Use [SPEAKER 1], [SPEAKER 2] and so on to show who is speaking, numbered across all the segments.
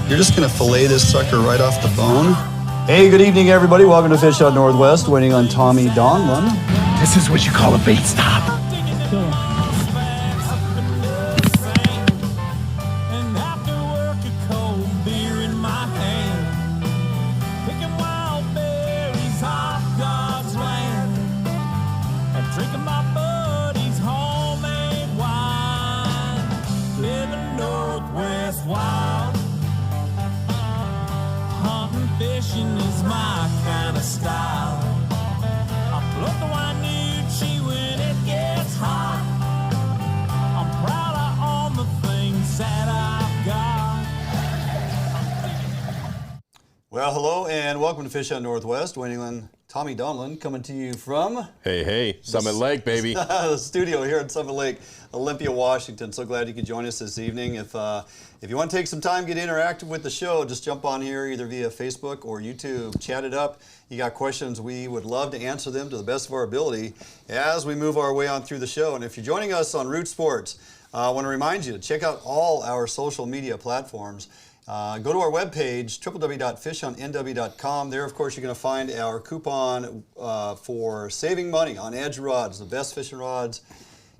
[SPEAKER 1] You're just going to fillet this sucker right off the bone?
[SPEAKER 2] Hey, good evening, everybody. Welcome to Fish Out Northwest, waiting on Tommy Donlin.
[SPEAKER 3] This is what you call a bait stop.
[SPEAKER 4] Fishing is my kind of style. I float the Wainuchi when it gets hot. I'm proud of all the things that I've got.
[SPEAKER 2] Well, hello and welcome to Fish Out Northwest. Wayne England, Tommy Donlin coming to you from...
[SPEAKER 5] Hey, Summit Lake, baby.
[SPEAKER 2] The studio here at Summit Lake, Olympia, Washington. So glad you could join us this evening. If you want to take some time, get interactive with the show, just jump on here either via Facebook or YouTube, chat it up. You got questions, we would love to answer them to the best of our ability as we move our way on through the show. And if you're joining us on Root Sports, I want to remind you to check out all our social media platforms. Go to our webpage, www.fishonnw.com. There, of course, you're going to find our coupon for saving money on edge rods, the best fishing rods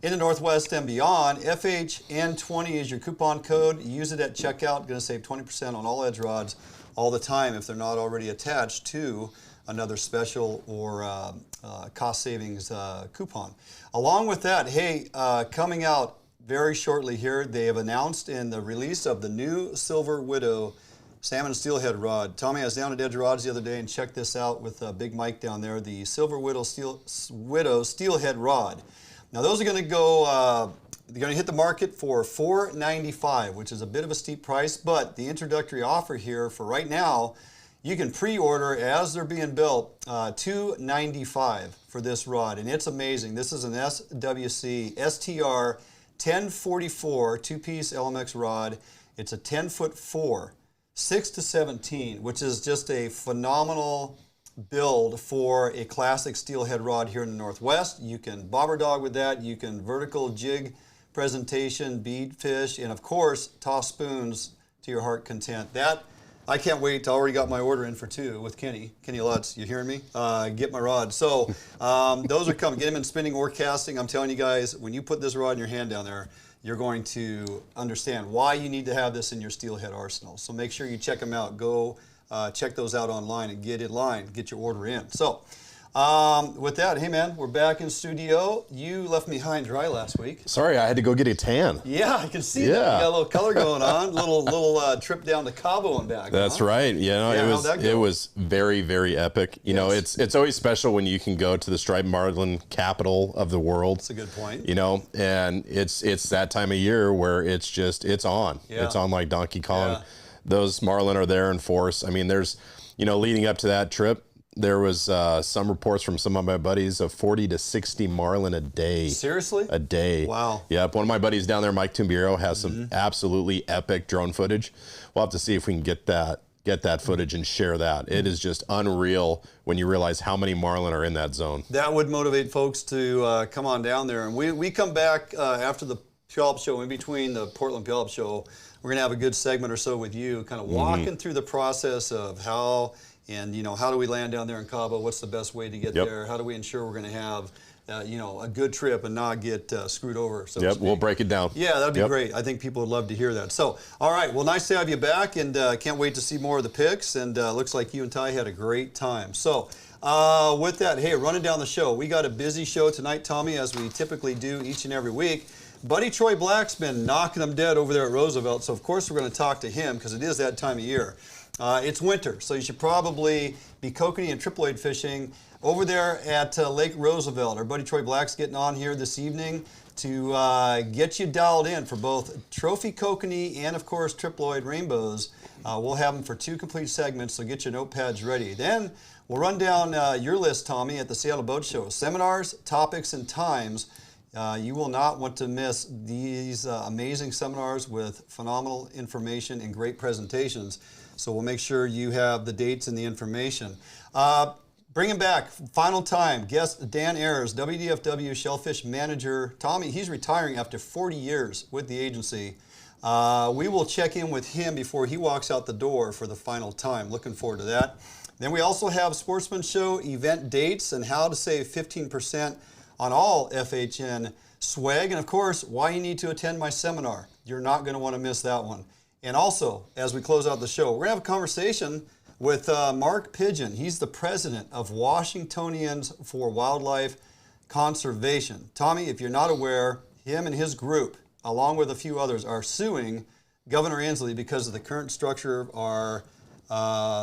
[SPEAKER 2] in the Northwest and beyond. FHN20 is your coupon code. Use it at checkout. Going to save 20% on all edge rods all the time if they're not already attached to another special or cost savings coupon. Along with that, hey, coming out very shortly here, they have announced in the release of the new Silver Widow salmon steelhead rod. Tommy, I was down at Edge Rods the other day and checked this out with Big Mike down there, the Silver Widow steelhead rod. Now those are going to go, they're going to hit the market for $495, which is a bit of a steep price, but the introductory offer here for right now, you can pre-order as they're being built, $295 for this rod, and it's amazing. This is an SWC STR 1044 two-piece LMX rod. It's a 10'4", 6 to 17, which is just a phenomenal build for a classic steelhead rod here in the Northwest. You can bobber dog with that. You can vertical jig presentation, bead fish, and of course, toss spoons to your heart content. That, I can't wait. I already got my order in for 2 with Kenny Lutz. You hearing me? Get my rod. So those are coming. Get them in spinning or casting. I'm telling you guys, when you put this rod in your hand down there, you're going to understand why you need to have this in your steelhead arsenal. So make sure you check them out. Go check those out online and get in line. Get your order in. So with that, hey man, we're back in studio. You left me high and dry last week.
[SPEAKER 5] Sorry, I had to go get a tan.
[SPEAKER 2] Yeah, I can see that. You got a little color going on. little trip down to Cabo and back.
[SPEAKER 5] That's right. You know, it was very, very epic. You know, it's always special when you can go to the striped marlin capital of the world.
[SPEAKER 2] That's a good point.
[SPEAKER 5] You know, and it's that time of year where it's on.
[SPEAKER 2] Yeah.
[SPEAKER 5] It's on like Donkey Kong.
[SPEAKER 2] Yeah.
[SPEAKER 5] Those marlin are there in force. I mean, there's, leading up to that trip, there was some reports from some of my buddies of 40 to 60 marlin a day.
[SPEAKER 2] Seriously?
[SPEAKER 5] A day.
[SPEAKER 2] Wow.
[SPEAKER 5] Yep. One of my buddies down there, Mike Tumbiro, has some absolutely epic drone footage. We'll have to see if we can get that footage and share that. It is just unreal when you realize how many marlin are in that zone.
[SPEAKER 2] That would motivate folks to come on down there. And we come back after the Puyallup show, in between the Portland Puyallup show. We're going to have a good segment or so with you, kind of walking through the process of how do we land down there in Cabo? What's the best way to get there? How do we ensure we're going to have, a good trip and not get screwed over? So
[SPEAKER 5] we'll break it down.
[SPEAKER 2] Yeah, that'd be great. I think people would love to hear that. So, all right, well, nice to have you back, and can't wait to see more of the picks. And looks like you and Ty had a great time. So, with that, hey, running down the show, we got a busy show tonight, Tommy, as we typically do each and every week. Buddy Troy Black's been knocking them dead over there at Roosevelt, so of course we're going to talk to him because it is that time of year. It's winter, so you should probably be kokanee and triploid fishing over there at Lake Roosevelt. Our buddy Troy Black's getting on here this evening to get you dialed in for both trophy kokanee and, of course, triploid rainbows. We'll have them for 2 complete segments, so get your notepads ready. Then we'll run down your list, Tommy, at the Seattle Boat Show. Seminars, topics, and times. You will not want to miss these amazing seminars with phenomenal information and great presentations. So we'll make sure you have the dates and the information. Bring him back, final time, guest Dan Ayres, WDFW Shellfish Manager. Tommy, he's retiring after 40 years with the agency. We will check in with him before he walks out the door for the final time. Looking forward to that. Then we also have Sportsman Show event dates and how to save 15% on all FHN swag. And of course, why you need to attend my seminar. You're not going to want to miss that one. And also, as we close out the show, we're going to have a conversation with Mark Pigeon. He's the president of Washingtonians for Wildlife Conservation. Tommy, if you're not aware, him and his group, along with a few others, are suing Governor Inslee because of the current structure of our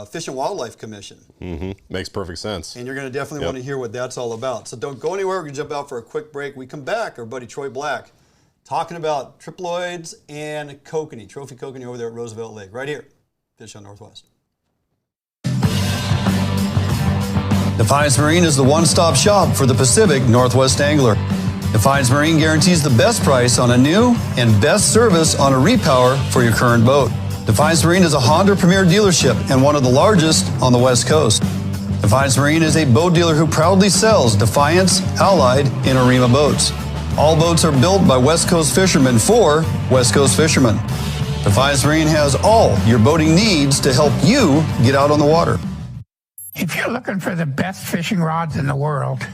[SPEAKER 2] Fish and Wildlife Commission.
[SPEAKER 5] Makes perfect sense.
[SPEAKER 2] And you're going to definitely want to hear what that's all about. So don't go anywhere. We're going to jump out for a quick break. We come back, our buddy Troy Black, talking about Triploids and Kokanee, trophy Kokanee over there at Roosevelt Lake, right here, Fish on Northwest.
[SPEAKER 1] Defiance Marine is the one-stop shop for the Pacific Northwest angler. Defiance Marine guarantees the best price on a new and best service on a repower for your current boat. Defiance Marine is a Honda Premier dealership and one of the largest on the West Coast. Defiance Marine is a boat dealer who proudly sells Defiance, Allied, and Arima boats. All boats are built by West Coast fishermen for West Coast fishermen. Defiance Marine has all your boating needs to help you get out on the water.
[SPEAKER 6] If you're looking for the best fishing rods in the world,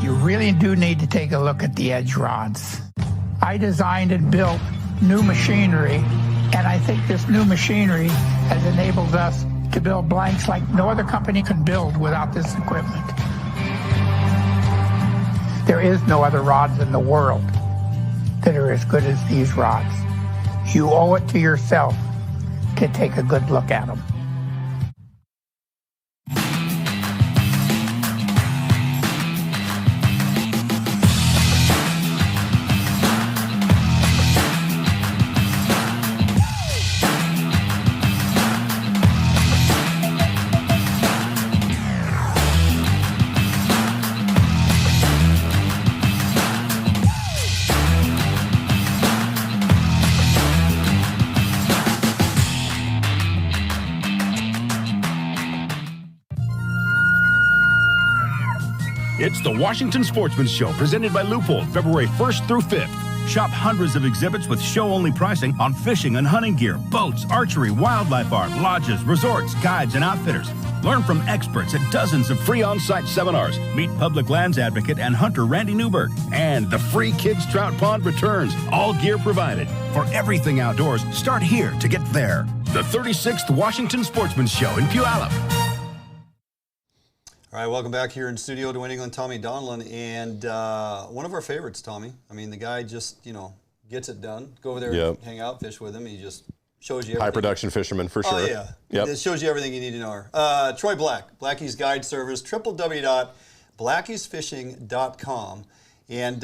[SPEAKER 6] you really do need to take a look at the Edge rods. I designed and built new machinery, and I think this new machinery has enabled us to build blanks like no other company can build without this equipment. There is no other rods in the world that are as good as these rods. You owe it to yourself to take a good look at them.
[SPEAKER 3] It's the Washington Sportsman Show, presented by Loophole, February 1st through 5th. Shop hundreds of exhibits with show-only pricing on fishing and hunting gear, boats, archery, wildlife art, lodges, resorts, guides, and outfitters. Learn from experts at dozens of free on-site seminars. Meet public lands advocate and hunter Randy Newberg. And the free Kids Trout Pond returns, all gear provided. For everything outdoors, start here to get there. The 36th Washington Sportsman Show in Puyallup.
[SPEAKER 2] All right, welcome back here in studio, Dwayne England, Tommy Donlin, and one of our favorites, Tommy. I mean, the guy just, gets it done. Go over there and hang out, fish with him. He just shows you everything.
[SPEAKER 5] High production fisherman, for sure.
[SPEAKER 2] Oh, yeah. Yep. It shows you everything you need to know. Troy Black, Blacky's Guide Service, www.blackiesfishing.com. And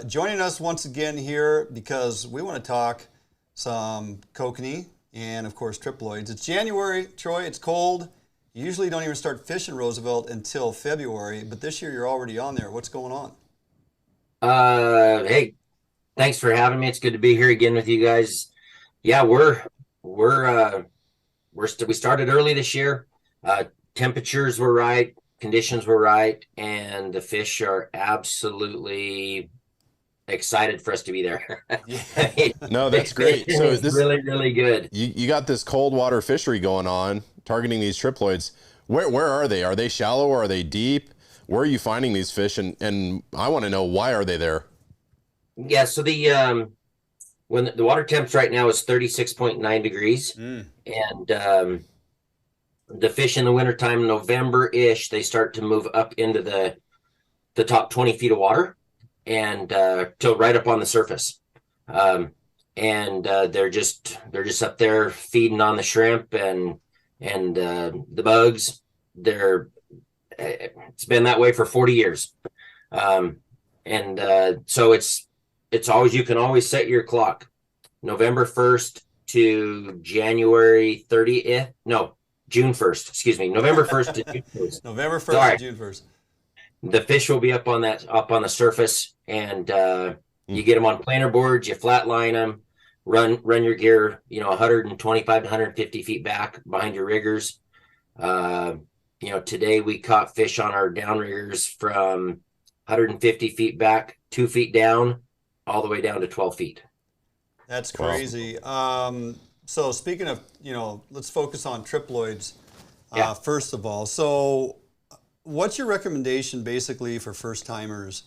[SPEAKER 2] joining us once again here because we want to talk some Kokanee and, of course, Triploids. It's January, Troy. It's cold. You usually don't even start fishing Roosevelt until February, but this year you're already on there. What's going on?
[SPEAKER 7] Hey, thanks for having me. It's good to be here again with you guys. Yeah, we started early this year. Temperatures were right, conditions were right, and the fish are absolutely excited for us to be there.
[SPEAKER 5] No, that's great. So this
[SPEAKER 7] really, really good.
[SPEAKER 5] You got this cold water fishery going on, targeting these Triploids. Where are they? Are they shallow or are they deep? Where are you finding these fish? And I want to know, why are they there?
[SPEAKER 7] Yeah, so the when the water temps right now is 36.9 degrees, and the fish in the wintertime, November-ish, they start to move up into the top 20 feet of water and till right up on the surface. And they're just up there feeding on the shrimp and the bugs. It's been that way for 40 years. So it's always, you can always set your clock November 1st to January 30th. No, June 1st, excuse me. November 1st to June 1st.
[SPEAKER 2] November 1st to June 1st.
[SPEAKER 7] The fish will be up on the surface, and you get them on planer boards, you flatline them, run your gear, 125 to 150 feet back behind your riggers. Today we caught fish on our downriggers from 150 feet back, 2 feet down, all the way down to 12 feet.
[SPEAKER 2] That's crazy. So speaking of, let's focus on triploids first of all. So what's your recommendation basically for first timers?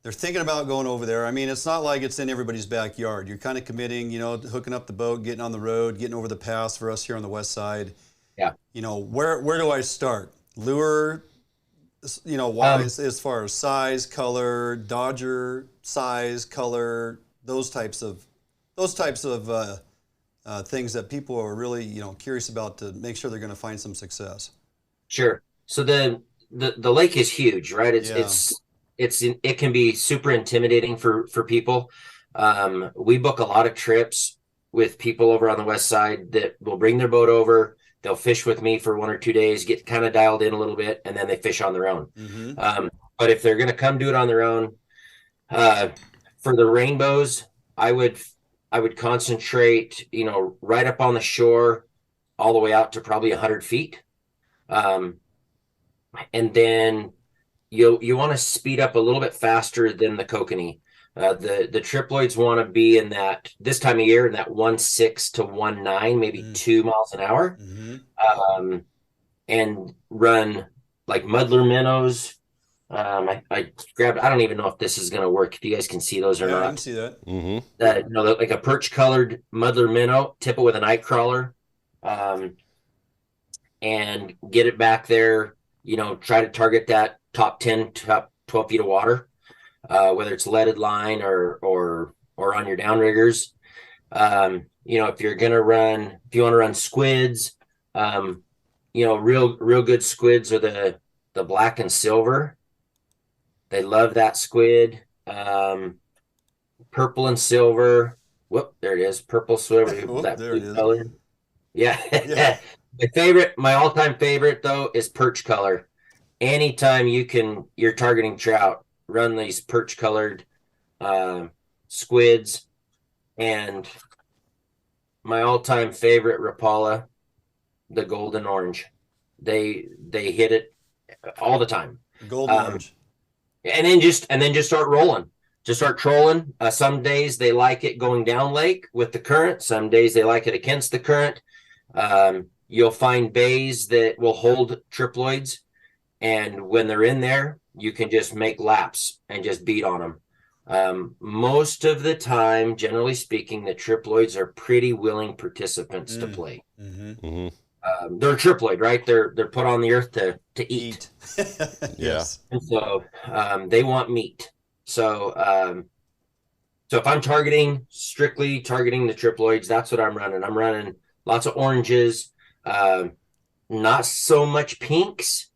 [SPEAKER 2] They're thinking about going over there. I mean, it's not like it's in everybody's backyard. You're kind of committing, hooking up the boat, getting on the road, getting over the pass for us here on the west side.
[SPEAKER 7] Yeah.
[SPEAKER 2] Where do I start? Lure, wise as far as size, color, dodger size, color, those types of things that people are really, curious about to make sure they're going to find some success.
[SPEAKER 7] Sure. So the lake is huge, right? It can be super intimidating for people. We book a lot of trips with people over on the west side that will bring their boat over. They'll fish with me for 1 or 2 days, get kind of dialed in a little bit, and then they fish on their own.
[SPEAKER 2] Mm-hmm.
[SPEAKER 7] But if they're going to come do it on their own, for the rainbows, I would concentrate, right up on the shore, all the way out to probably 100 feet. And then you want to speed up a little bit faster than the kokanee. The triploids want to be in that, this time of year, in that 1.6 to 1.9, maybe 2 miles an hour.
[SPEAKER 2] Mm-hmm.
[SPEAKER 7] And run like muddler minnows. I grabbed, I don't even know if this is going to work, if you guys can see those or not.
[SPEAKER 2] I can see that.
[SPEAKER 5] Mm-hmm.
[SPEAKER 7] Like a perch colored muddler minnow, tip it with a night crawler, and get it back there, try to target that top 10, top 12 feet of water, whether it's leaded line or on your downriggers. If you want to run squids, real good squids are the black and silver. They love that squid. Purple and silver. Whoop, there it is. Purple silver. That
[SPEAKER 2] there it is.
[SPEAKER 7] color. Yeah.
[SPEAKER 2] Yeah.
[SPEAKER 7] My all-time favorite though is perch color. Anytime you're targeting trout, run these perch colored squids. And my all-time favorite Rapala, the golden orange. They hit it all the time.
[SPEAKER 2] Golden orange.
[SPEAKER 7] And then just start rolling. Just start trolling. Some days they like it going down lake with the current. Some days they like it against the current. You'll find bays that will hold triploids, and when they're in there, you can just make laps and just beat on them. Most of the time, generally speaking, the triploids are pretty willing participants to play.
[SPEAKER 2] Mm-hmm.
[SPEAKER 5] Mm-hmm.
[SPEAKER 7] They're a triploid, right? They're put on the earth to eat.
[SPEAKER 2] Yes.
[SPEAKER 7] And so they want meat. So if I'm strictly targeting the triploids, that's what I'm running. I'm running lots of oranges, not so much pinks,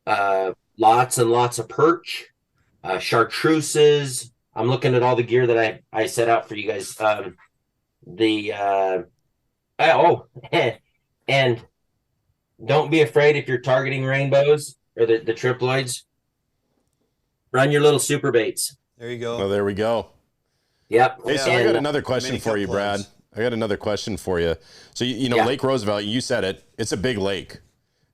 [SPEAKER 7] lots and lots of perch, chartreuses. I'm looking at all the gear that I set out for you guys. And don't be afraid if you're targeting rainbows or the triploids. Run your little super baits.
[SPEAKER 2] There you go.
[SPEAKER 5] Oh, there we go.
[SPEAKER 7] Yep.
[SPEAKER 5] Hey, so I got another question for you, Brad.
[SPEAKER 2] plugs.
[SPEAKER 5] I got another question for you. So,
[SPEAKER 7] Yeah.
[SPEAKER 5] Lake Roosevelt, you said it, it's a big lake.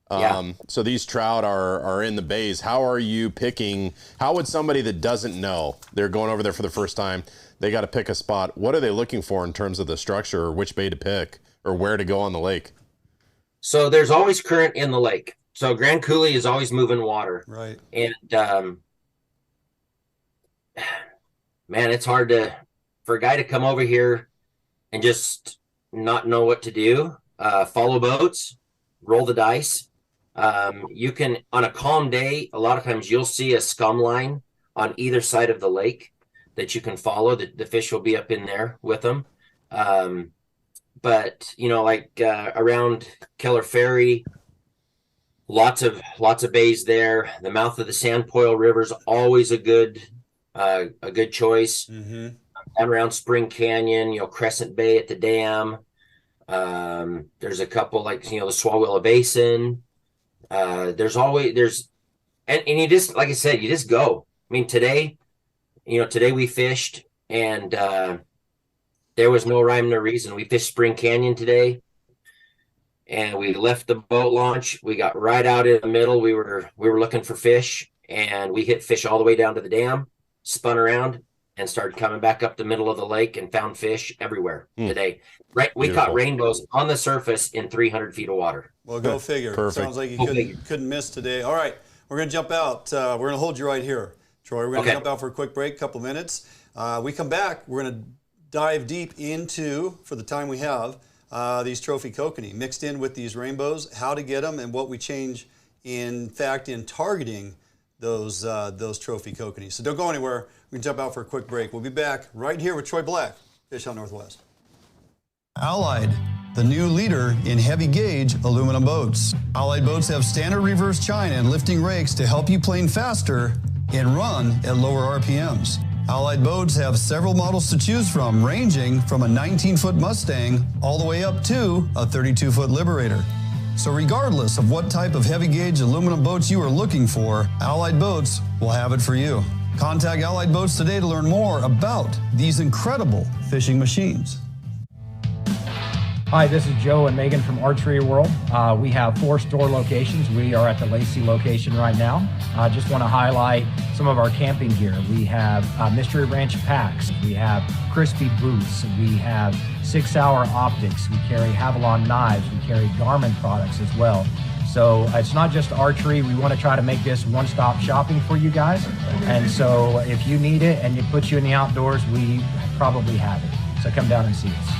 [SPEAKER 5] So these trout are in the bays. How are you picking? How would somebody that doesn't know, they're going over there for the first time, they got to pick a spot. What are they looking for in terms of the structure, or which bay to pick, or where to go on the lake?
[SPEAKER 7] So there's always current in the lake. So Grand Coulee is always moving water.
[SPEAKER 2] Right.
[SPEAKER 7] And man, it's hard for a guy to come over here and just not know what to do. Follow boats, roll the dice. You can, on a calm day, a lot of times you'll see a scum line on either side of the lake that you can follow. The fish will be up in there with them. But around Keller Ferry, lots of bays there. The mouth of the Sandpoil River is always a good choice.
[SPEAKER 2] Mm-hmm.
[SPEAKER 7] And around Spring Canyon, Crescent Bay at the dam. There's a couple the Swalwilla Basin. And you just, like I said, you just go. I mean, today we fished and there was no rhyme, no reason. We fished Spring Canyon today, and we left the boat launch. We got right out in the middle. We were looking for fish, and we hit fish all the way down to the dam, spun around, and started coming back up the middle of the lake and found fish everywhere today. Right, we caught rainbows on the surface in 300 feet of water.
[SPEAKER 2] Well, go figure.
[SPEAKER 5] Perfect.
[SPEAKER 2] Sounds like you couldn't miss today. All right, we're going to jump out. We're going to hold you right here, Troy. We're going to jump out for a quick break, couple minutes. We come back, we're going to dive deep into, for the time we have, these trophy kokanee mixed in with these rainbows, how to get them, and what we change, in fact, in targeting those trophy kokanee. So don't go anywhere. We can jump out for a quick break. We'll be back right here with Troy Black, Fish Out Northwest.
[SPEAKER 1] Allied, the new leader in heavy gauge aluminum boats. Allied boats have standard reverse chine and lifting rakes to help you plane faster and run at lower RPMs. Allied boats have several models to choose from, ranging from a 19-foot Mustang all the way up to a 32-foot Liberator. So regardless of what type of heavy gauge aluminum boats you are looking for, Allied Boats will have it for you. Contact Allied Boats today to learn more about these incredible fishing machines.
[SPEAKER 8] Hi, this is Joe and Megan from Archery World. We have 4 store locations. We are at the Lacey location right now. I just want to highlight some of our camping gear. We have Mystery Ranch packs. We have Crispy boots. We have 6 Hour optics. We carry Havalon knives. We carry Garmin products as well. So it's not just archery. We want to try to make this one-stop shopping for you guys. And so if you need it and it puts you in the outdoors, we probably have it. So come down and see us.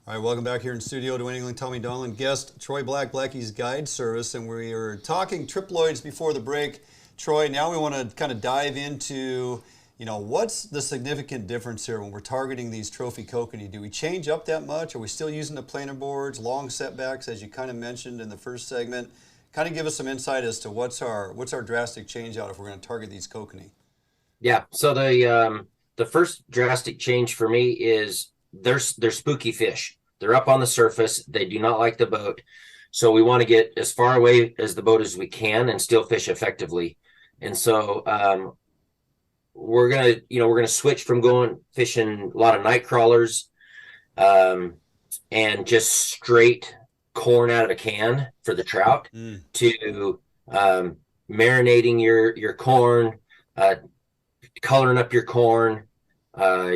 [SPEAKER 2] All right, welcome back here in studio to England. Tommy Donlan, guest Troy Black, Blacky's Guide Service, and we were talking triploids before the break. Troy, now we want to kind of dive into, what's the significant difference here when we're targeting these trophy kokanee? Do we change up that much? Are we still using the planer boards, long setbacks, as you kind of mentioned in the first segment? Kind of give us some insight as to what's our drastic change out if we're going to target these kokanee.
[SPEAKER 7] Yeah, so the first drastic change for me is they're spooky fish. They're up on the surface. They do not like the boat. So we want to get as far away as the boat as we can and still fish effectively. And so we're gonna switch from going fishing a lot of night crawlers and just straight corn out of a can for the trout to marinating your corn, coloring up your corn,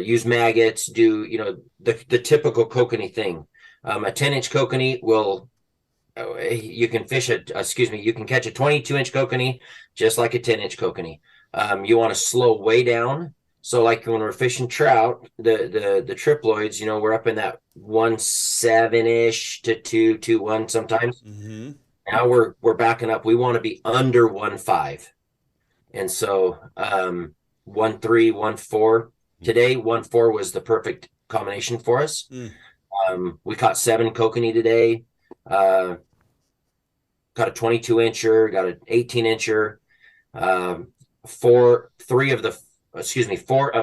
[SPEAKER 7] use maggots, do the typical kokanee thing. A 10-inch kokanee will you can catch a 22-inch kokanee just like a 10-inch kokanee. You want to slow way down. So like when we're fishing trout, the triploids, we're up in that 1.7-ish to 2.1 sometimes. Mm-hmm. Now we're backing up. We want to be under 1.5. And so 1.3, 1.4. Today, 1.4 was the perfect combination for us. We caught 7 kokanee today. Got a 22-incher, got an 18-incher. 4 of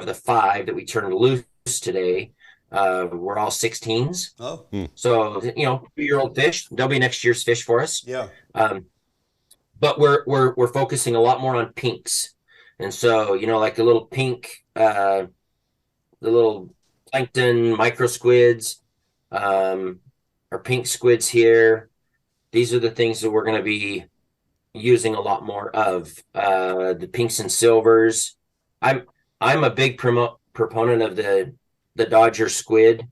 [SPEAKER 7] the 5 that we turned loose today were all 16s.
[SPEAKER 2] Oh,
[SPEAKER 7] so 2-year-old fish. They'll be next year's fish for us.
[SPEAKER 2] Yeah.
[SPEAKER 7] But we're focusing a lot more on pinks, and so like the little pink, the little plankton micro squids, our pink squids here. These are the things that we're going to be using a lot more of, the pinks and silvers. I'm a big proponent of the Dodger squid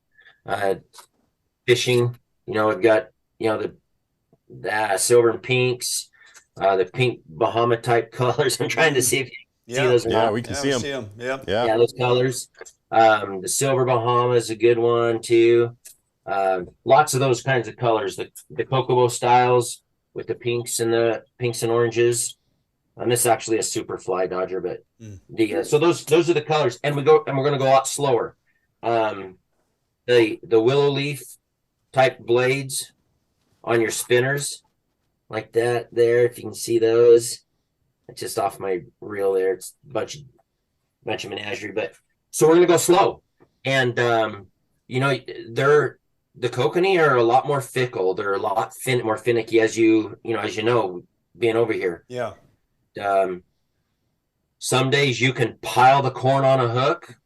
[SPEAKER 7] fishing. I've got the silver and pinks, the pink Bahama type colors. I'm trying to see if you See those or
[SPEAKER 5] Yeah,
[SPEAKER 7] not?
[SPEAKER 5] we can see them.
[SPEAKER 2] Yep.
[SPEAKER 5] Yeah.
[SPEAKER 7] Those colors. The silver Bahama is a good one too. Lots of those kinds of colors. The Kokomo styles with the pinks and oranges. And this is actually a super fly dodger, but so those are the colors. And we're going to go a lot slower. The willow leaf type blades on your spinners like that there. If you can see those, it's just off my reel there. It's a bunch of menagerie, but so we're going to go slow. And, the Kokanee are a lot more fickle. They're a lot more finicky as you know, being over here.
[SPEAKER 2] Yeah.
[SPEAKER 7] Some days you can pile the corn on a hook.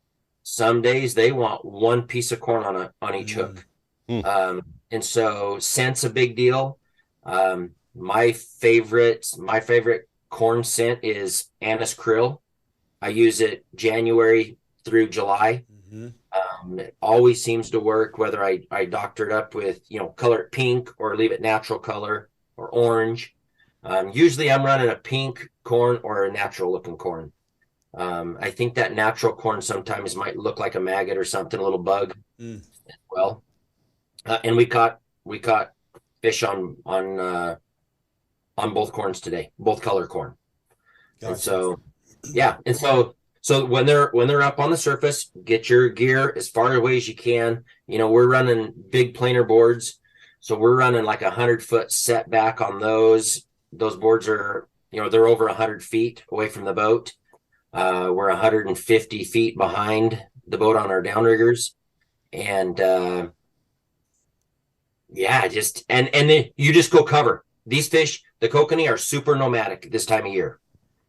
[SPEAKER 7] Some days they want one piece of corn on each hook. And so scent's a big deal. My favorite corn scent is anise krill. I use it January through July. It always seems to work, whether I doctor it up with, color it pink or leave it natural color or orange. Usually I'm running a pink corn or a natural looking corn. I think that natural corn sometimes might look like a maggot or something, a little bug as well. And we caught fish on both corns today, both color corn. Gotcha. And so, yeah. And so when they're up on the surface, get your gear as far away as you can. We're running big planer boards. So we're running like 100-foot setback on those. Those boards are, they're over 100 feet away from the boat. We're 150 feet behind the boat on our downriggers. And, and then you just go cover. These fish, the Kokanee, are super nomadic this time of year.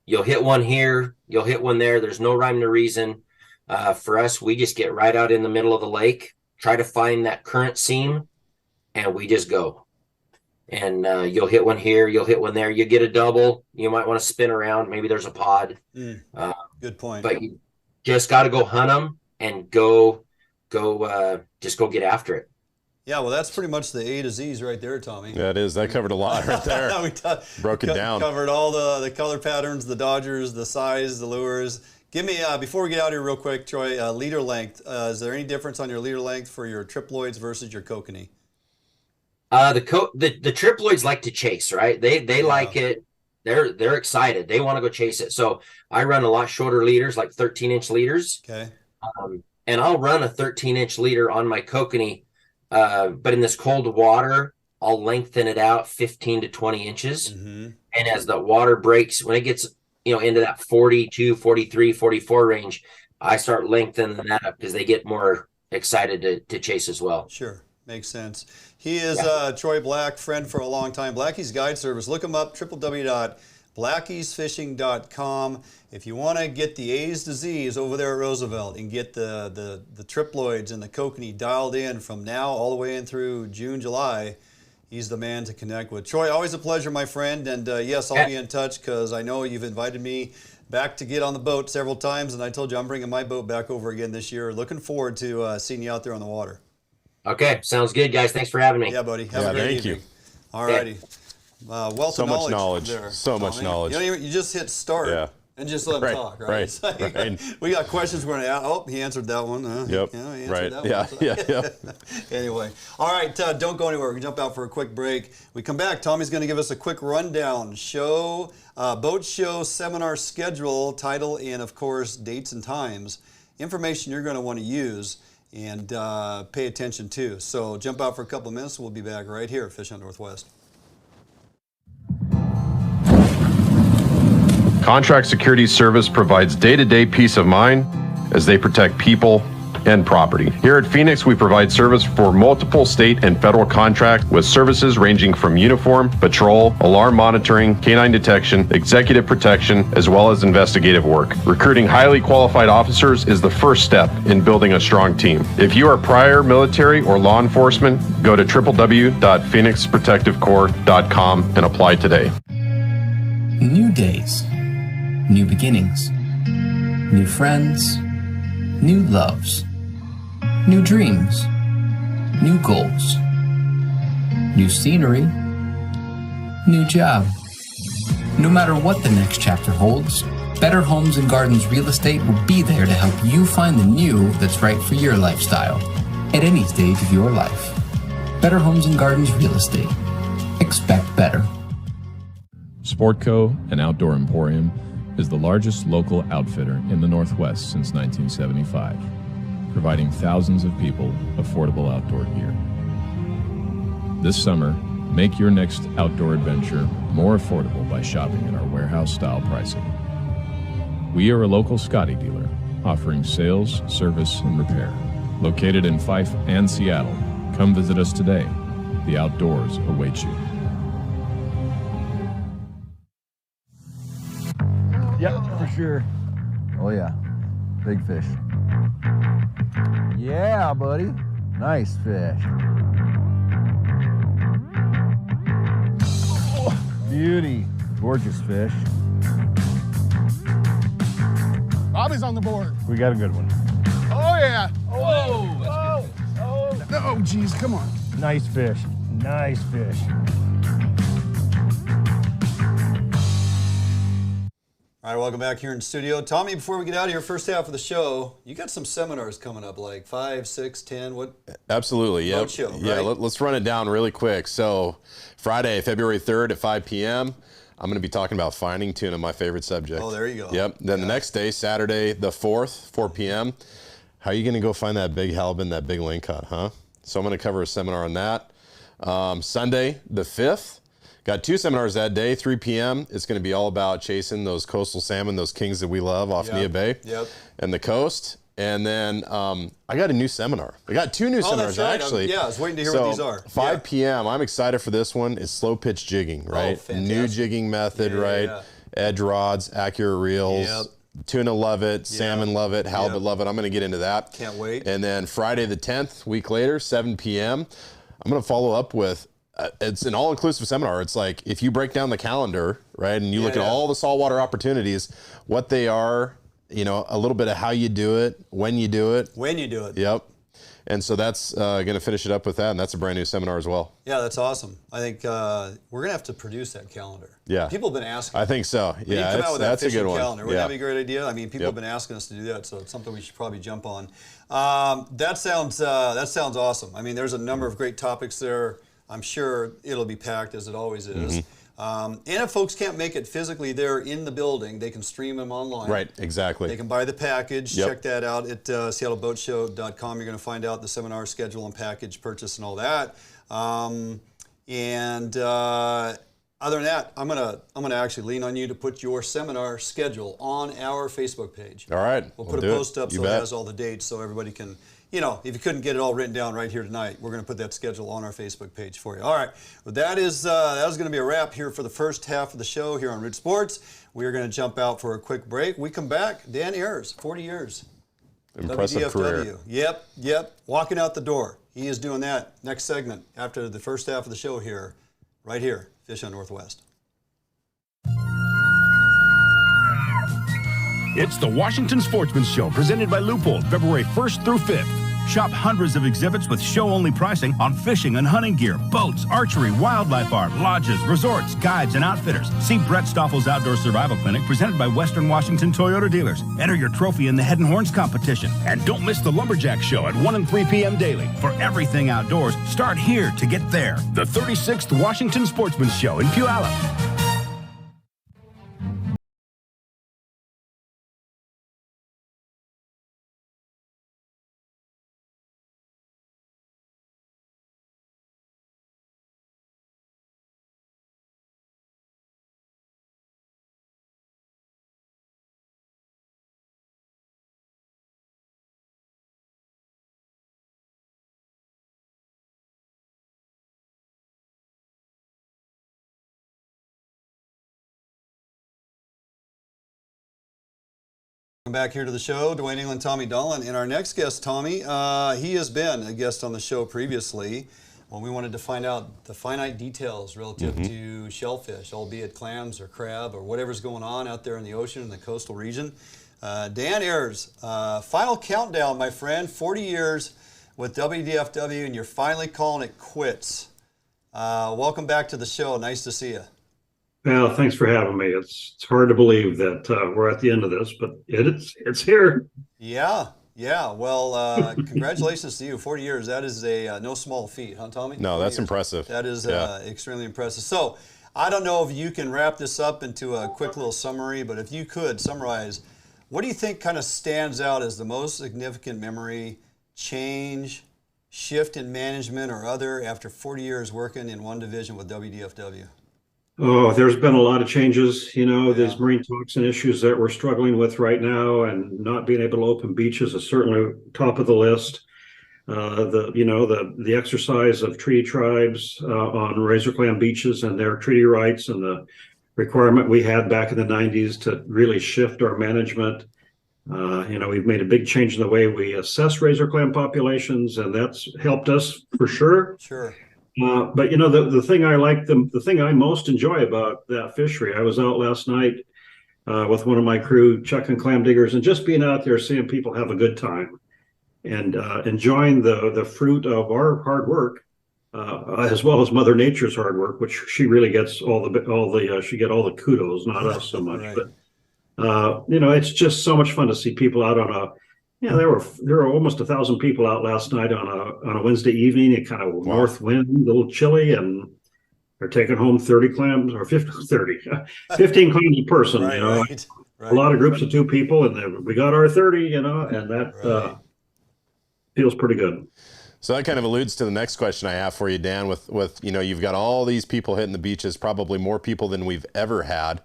[SPEAKER 7] You'll hit one here, you'll hit one there. There's no rhyme or reason. For us, we just get right out in the middle of the lake, try to find that current seam, and we just go. And you'll hit one here, you'll hit one there. You get a double, you might want to spin around. Maybe there's a pod.
[SPEAKER 2] Good point.
[SPEAKER 7] But you just got to go hunt them and just go get after it.
[SPEAKER 2] Yeah, well, that's pretty much the A to Z's right there, Tommy.
[SPEAKER 5] Yeah, it is. That covered a lot right there. Broke it down.
[SPEAKER 2] Covered all the color patterns, the dodgers, the size, the lures. Give me, before we get out of here real quick, Troy, leader length. Is there any difference on your leader length for your Triploids versus your Kokanee?
[SPEAKER 7] The Triploids like to chase, right? They like it. They're excited. They want to go chase it. So I run a lot shorter leaders, like 13-inch leaders. Okay. And I'll run a 13-inch leader on my Kokanee. But in this cold water, I'll lengthen it out 15 to 20 inches. And as the water breaks, when it gets, into that 42, 43, 44 range, I start lengthening that up because they get more excited to chase as well.
[SPEAKER 2] Sure. Makes sense. He is Troy Black, friend for a long time. Blacky's Guide Service. Look him up, www.blackiesfishing.com. If you want to get the A's to Z's over there at Roosevelt and get the Triploids and the Kokanee dialed in from now all the way in through June, July, he's the man to connect with. Troy, always a pleasure, my friend. And yes, I'll be in touch because I know you've invited me back to get on the boat several times. And I told you I'm bringing my boat back over again this year. Looking forward to seeing you out there on the water.
[SPEAKER 7] Okay, sounds good, guys. Thanks for having me.
[SPEAKER 2] Yeah, buddy. Have a great evening.
[SPEAKER 5] Thank you.
[SPEAKER 2] All righty. Wealth of knowledge there,
[SPEAKER 5] so much knowledge.
[SPEAKER 2] You just hit start and just let him talk, right? We got questions we're going to ask. Oh, he answered that one.
[SPEAKER 5] Yep.
[SPEAKER 2] He answered that one. Anyway. All right, don't go anywhere. We're going to jump out for a quick break. We come back. Tommy's going to give us a quick rundown. Boat show seminar schedule, title, and, of course, dates and times. Information you're going to want to use and pay attention to. So jump out for a couple of minutes. We'll be back right here at Fish Hunt Northwest.
[SPEAKER 9] Contract Security Service provides day-to-day peace of mind as they protect people and property. Here at Phoenix, we provide service for multiple state and federal contracts with services ranging from uniform, patrol, alarm monitoring, canine detection, executive protection, as well as investigative work. Recruiting highly qualified officers is the first step in building a strong team. If you are prior military or law enforcement, go to www.phoenixprotectivecorps.com and apply today.
[SPEAKER 10] New days, new beginnings, new friends, new loves, new dreams, new goals, new scenery, new job. No matter what the next chapter holds, Better Homes and Gardens Real Estate will be there to help you find the new that's right for your lifestyle at any stage of your life. Better Homes and Gardens Real Estate. Expect better.
[SPEAKER 11] Sportco, an outdoor emporium, is the largest local outfitter in the Northwest since 1975, providing thousands of people affordable outdoor gear. This summer, make your next outdoor adventure more affordable by shopping at our warehouse-style pricing. We are a local Scotty dealer, offering sales, service, and repair. Located in Fife and Seattle, come visit us today. The outdoors await you.
[SPEAKER 12] Yep, for sure. Oh yeah, big fish. Yeah, buddy. Nice fish. Oh, beauty. Gorgeous fish.
[SPEAKER 13] Bobby's on the board.
[SPEAKER 12] We got a good one.
[SPEAKER 13] Oh yeah. Oh, geez, come on.
[SPEAKER 12] Nice fish. Nice fish.
[SPEAKER 2] All right, welcome back here in studio. Tommy, before we get out of here, first half of the show, you got some seminars coming up, like 5, 6, 10, what?
[SPEAKER 5] Absolutely, yeah.
[SPEAKER 2] Roadshow, right?
[SPEAKER 5] Yeah, let's run it down really quick. So Friday, February 3rd at 5 p.m., I'm going to be talking about finding tuna, my favorite subject.
[SPEAKER 2] Oh, there you go.
[SPEAKER 5] Yep. Then the next day, Saturday the 4th, 4 p.m., how are you going to go find that big halibut, that big lingcod, huh? So I'm going to cover a seminar on that. Sunday the 5th, got 2 seminars that day, 3 p.m. It's going to be all about chasing those coastal salmon, those kings that we love off Nia Bay and the coast. And then I got a new seminar. I got 2 new seminars,
[SPEAKER 2] that's right.
[SPEAKER 5] actually.
[SPEAKER 2] I was waiting to hear what these are.
[SPEAKER 5] 5 p.m. I'm excited for this one. It's slow pitch jigging, right? New jigging method, right? Edge rods, accurate reels. Tuna love it, salmon love it, halibut love it. I'm going to get into that.
[SPEAKER 2] Can't wait.
[SPEAKER 5] And then Friday the 10th, week later, 7 p.m., I'm going to follow up with it's an all-inclusive seminar. It's like if you break down the calendar, right, and you look at all the saltwater opportunities, what they are, you know, a little bit of how you do it, when you do it.
[SPEAKER 2] When you do it.
[SPEAKER 5] Yep. And so that's going to finish it up with that, and that's a brand new seminar as well.
[SPEAKER 2] Yeah, that's awesome. I think we're going to have to produce that calendar.
[SPEAKER 5] Yeah.
[SPEAKER 2] People have been asking.
[SPEAKER 5] I think so. Yeah,
[SPEAKER 2] that's
[SPEAKER 5] a good one.
[SPEAKER 2] Calendar. Wouldn't that be a great idea? I mean, people have been asking us to do that, so it's something we should probably jump on. That sounds awesome. I mean, there's a number of great topics there. I'm sure it'll be packed, as it always is. And if folks can't make it physically there in the building, they can stream them online.
[SPEAKER 5] Right, exactly.
[SPEAKER 2] They can buy the package. Check that out at SeattleBoatShow.com. You're going to find out the seminar schedule and package purchase and all that. Other than that, I'm gonna actually lean on you to put your seminar schedule on our Facebook page.
[SPEAKER 5] All right,
[SPEAKER 2] we'll put a post up so it has all the dates, so everybody can. You know, if you couldn't get it all written down right here tonight, we're going to put that schedule on our Facebook page for you. All right, well, that is going to be a wrap here for the first half of the show here on Root Sports. We are going to jump out for a quick break. We come back. Dan Ayres, 40 years.
[SPEAKER 5] Impressive
[SPEAKER 2] WDFW.
[SPEAKER 5] career.
[SPEAKER 2] Yep. Walking out the door. He is doing that next segment after the first half of the show here, right here, Fish on Northwest.
[SPEAKER 3] It's the Washington Sportsman Show, presented by Loophole, February 1st through 5th. Shop hundreds of exhibits with show-only pricing on fishing and hunting gear, boats, archery, wildlife art, lodges, resorts, guides, and outfitters. See Brett Stoffel's Outdoor Survival Clinic, presented by Western Washington Toyota Dealers. Enter your trophy in the Head and Horns competition. And don't miss the Lumberjack Show at 1 and 3 p.m. daily. For everything outdoors, start here to get there. The 36th Washington Sportsman Show in Puyallup.
[SPEAKER 2] Welcome back here to the show. Dwayne England, Tommy Dolan. And our next guest, Tommy, he has been a guest on the show previously when we wanted to find out the finite details relative to shellfish, albeit clams or crab or whatever's going on out there in the ocean in the coastal region. Dan Ayres, final countdown, my friend. 40 years with WDFW, and you're finally calling it quits. Welcome back to the show. Nice to see you.
[SPEAKER 14] Well, thanks for having me. It's hard to believe that we're at the end of this, but it's here.
[SPEAKER 2] Yeah. Well, congratulations to you. 40 years. That is a no small feat, huh, Tommy?
[SPEAKER 5] No, that's impressive.
[SPEAKER 2] That is extremely impressive. So I don't know if you can wrap this up into a quick little summary, but if you could summarize, what do you think kind of stands out as the most significant memory, change, shift in management or other after 40 years working in one division with WDFW?
[SPEAKER 14] Oh, there's been a lot of changes, these marine toxin issues that we're struggling with right now, and not being able to open beaches is certainly top of the list. The exercise of treaty tribes on razor clam beaches and their treaty rights, and the requirement we had back in the 90s to really shift our management. We've made a big change in the way we assess razor clam populations, and that's helped us for sure.
[SPEAKER 2] Sure.
[SPEAKER 14] But the thing I like, the thing I most enjoy about that fishery, I was out last night with one of my crew chucking clam diggers, and just being out there seeing people have a good time and enjoying the fruit of our hard work, as well as Mother Nature's hard work, which she really gets she get all the kudos, not us so much. Right. But it's just so much fun to see people out on there were almost 1,000 people out last night on a Wednesday evening. It kind of north wind, a little chilly, and they're taking home 15 clams a person. Right. A lot of groups of 2 people, and we got our 30. And that feels pretty good.
[SPEAKER 5] So that kind of alludes to the next question I have for you, Dan. With you've got all these people hitting the beaches, probably more people than we've ever had,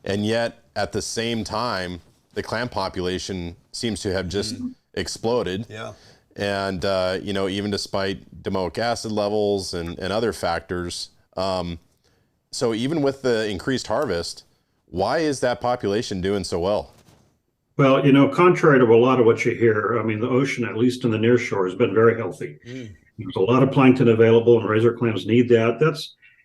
[SPEAKER 5] and yet at the same time, the clam population seems to have just exploded.
[SPEAKER 2] Yeah.
[SPEAKER 5] And, even despite domoic acid levels and other factors. So even with the increased harvest, why is that population doing so well?
[SPEAKER 14] Well, contrary to a lot of what you hear, I mean, the ocean, at least in the near shore, has been very healthy. There's a lot of plankton available, and razor clams need that.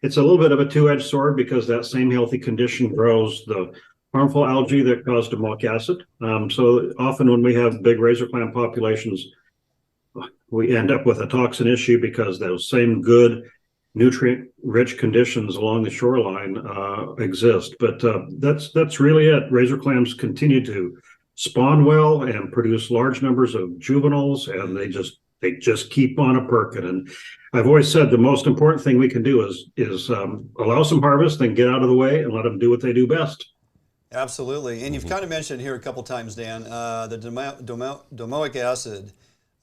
[SPEAKER 14] It's a little bit of a two-edged sword, because that same healthy condition grows the harmful algae that cause domoic acid. So often when we have big razor clam populations, we end up with a toxin issue, because those same good nutrient-rich conditions along the shoreline exist. But that's really it. Razor clams continue to spawn well and produce large numbers of juveniles, and they just keep on a perking. And I've always said the most important thing we can do is allow some harvest, then get out of the way and let them do what they do best.
[SPEAKER 2] Absolutely. And you've kind of mentioned here a couple times, Dan, the domoic acid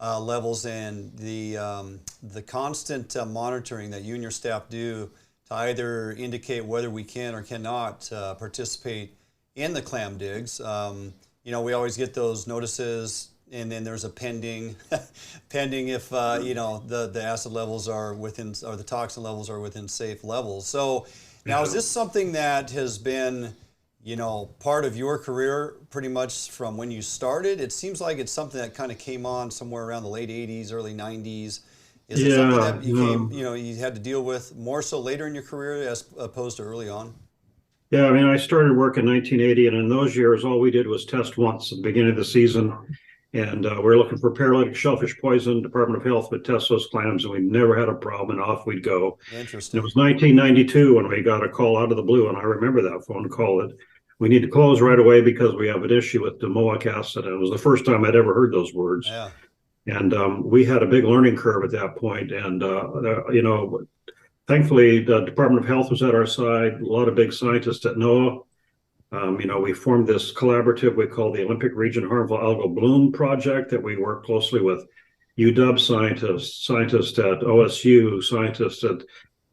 [SPEAKER 2] levels and the constant monitoring that you and your staff do to either indicate whether we can or cannot participate in the clam digs. We always get those notices, and then there's a pending if the acid levels are within, or the toxin levels are within safe levels. So now, is this something that has been part of your career pretty much from when you started? It seems like it's something that kind of came on somewhere around the late 80s, early 90s. Is it something that you had to deal with more so later in your career as opposed to early on?
[SPEAKER 14] Yeah, I mean, I started work in 1980, and in those years, all we did was test once at the beginning of the season. And we were looking for paralytic shellfish poison. Department of Health would test those clams, and we never had a problem, and off we'd go.
[SPEAKER 2] Interesting.
[SPEAKER 14] And it was 1992 when we got a call out of the blue, and I remember that phone call that we need to close right away because we have an issue with domoic acid. And it was the first time I'd ever heard those words.
[SPEAKER 2] Yeah.
[SPEAKER 14] And we had a big learning curve at that point. And, thankfully, the Department of Health was at our side, a lot of big scientists at NOAA. We formed this collaborative we call the Olympic Region Harmful Algal Bloom Project, that we work closely with UW scientists at OSU, scientists at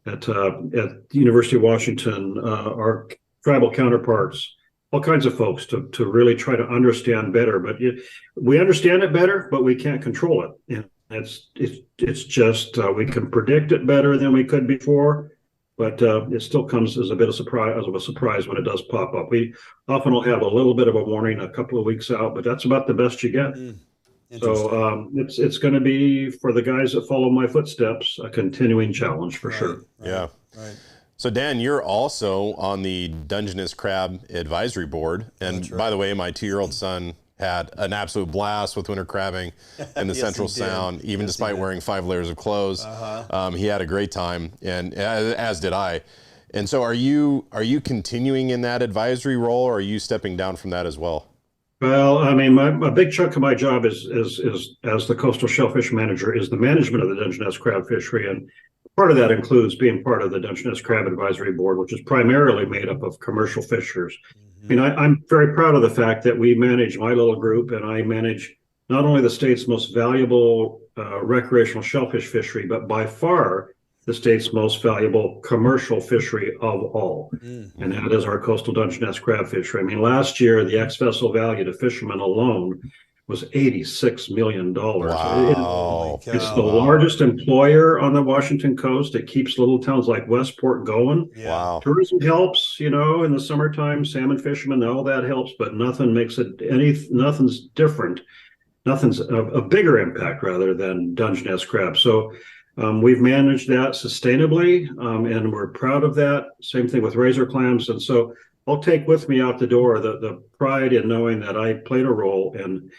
[SPEAKER 14] the University of Washington, our tribal counterparts, all kinds of folks to really try to understand better. But we understand it better, but we can't control it. And it's just we can predict it better than we could before. But it still comes as a bit of a surprise when it does pop up. We often will have a little bit of a warning a couple of weeks out, but that's about the best you get. So it's going to be, for the guys that follow my footsteps, a continuing challenge for sure.
[SPEAKER 5] Yeah. Right. So Dan, you're also on the Dungeness Crab Advisory Board. And by the way, my 2-year-old son had an absolute blast with winter crabbing in the Central Sound, even despite wearing 5 layers of clothes. He had a great time, and as did I. And so are you continuing in that advisory role, or are you stepping down from that as well?
[SPEAKER 14] Well, I mean, a big chunk of my job is as the coastal shellfish manager is the management of the Dungeness crab fishery, and part of that includes being part of the Dungeness Crab Advisory Board, which is primarily made up of commercial fishers. I mean, I'm very proud of the fact that we manage my little group, and I manage not only the state's most valuable recreational shellfish fishery, but by far the state's most valuable commercial fishery of all. And that is our coastal Dungeness crab fishery. I mean, last year, the ex-vessel value to fishermen alone was $86 million.
[SPEAKER 5] Wow.
[SPEAKER 14] It's the largest employer on the Washington coast. It keeps little towns like Westport going.
[SPEAKER 5] Wow.
[SPEAKER 14] Tourism helps, in the summertime, salmon fishermen, all that helps, but nothing makes it nothing's different. Nothing's a bigger impact rather than Dungeness crab. So we've managed that sustainably, and we're proud of that. Same thing with razor clams. And so I'll take with me out the door the pride in knowing that I played a role in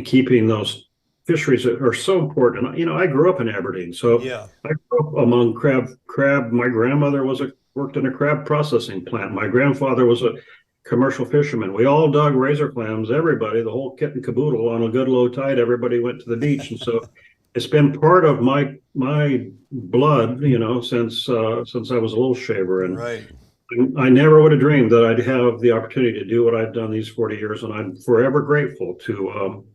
[SPEAKER 14] keeping those fisheries that are so important. And, I grew up in Aberdeen, so I grew up among crab. My grandmother worked in a crab processing plant. My grandfather was a commercial fisherman. We all dug razor clams, everybody, the whole kit and caboodle. On a good low tide, everybody went to the beach. And so it's been part of my blood, since I was a little shaver. And I never would have dreamed that I'd have the opportunity to do what I've done these 40 years. And I'm forever grateful to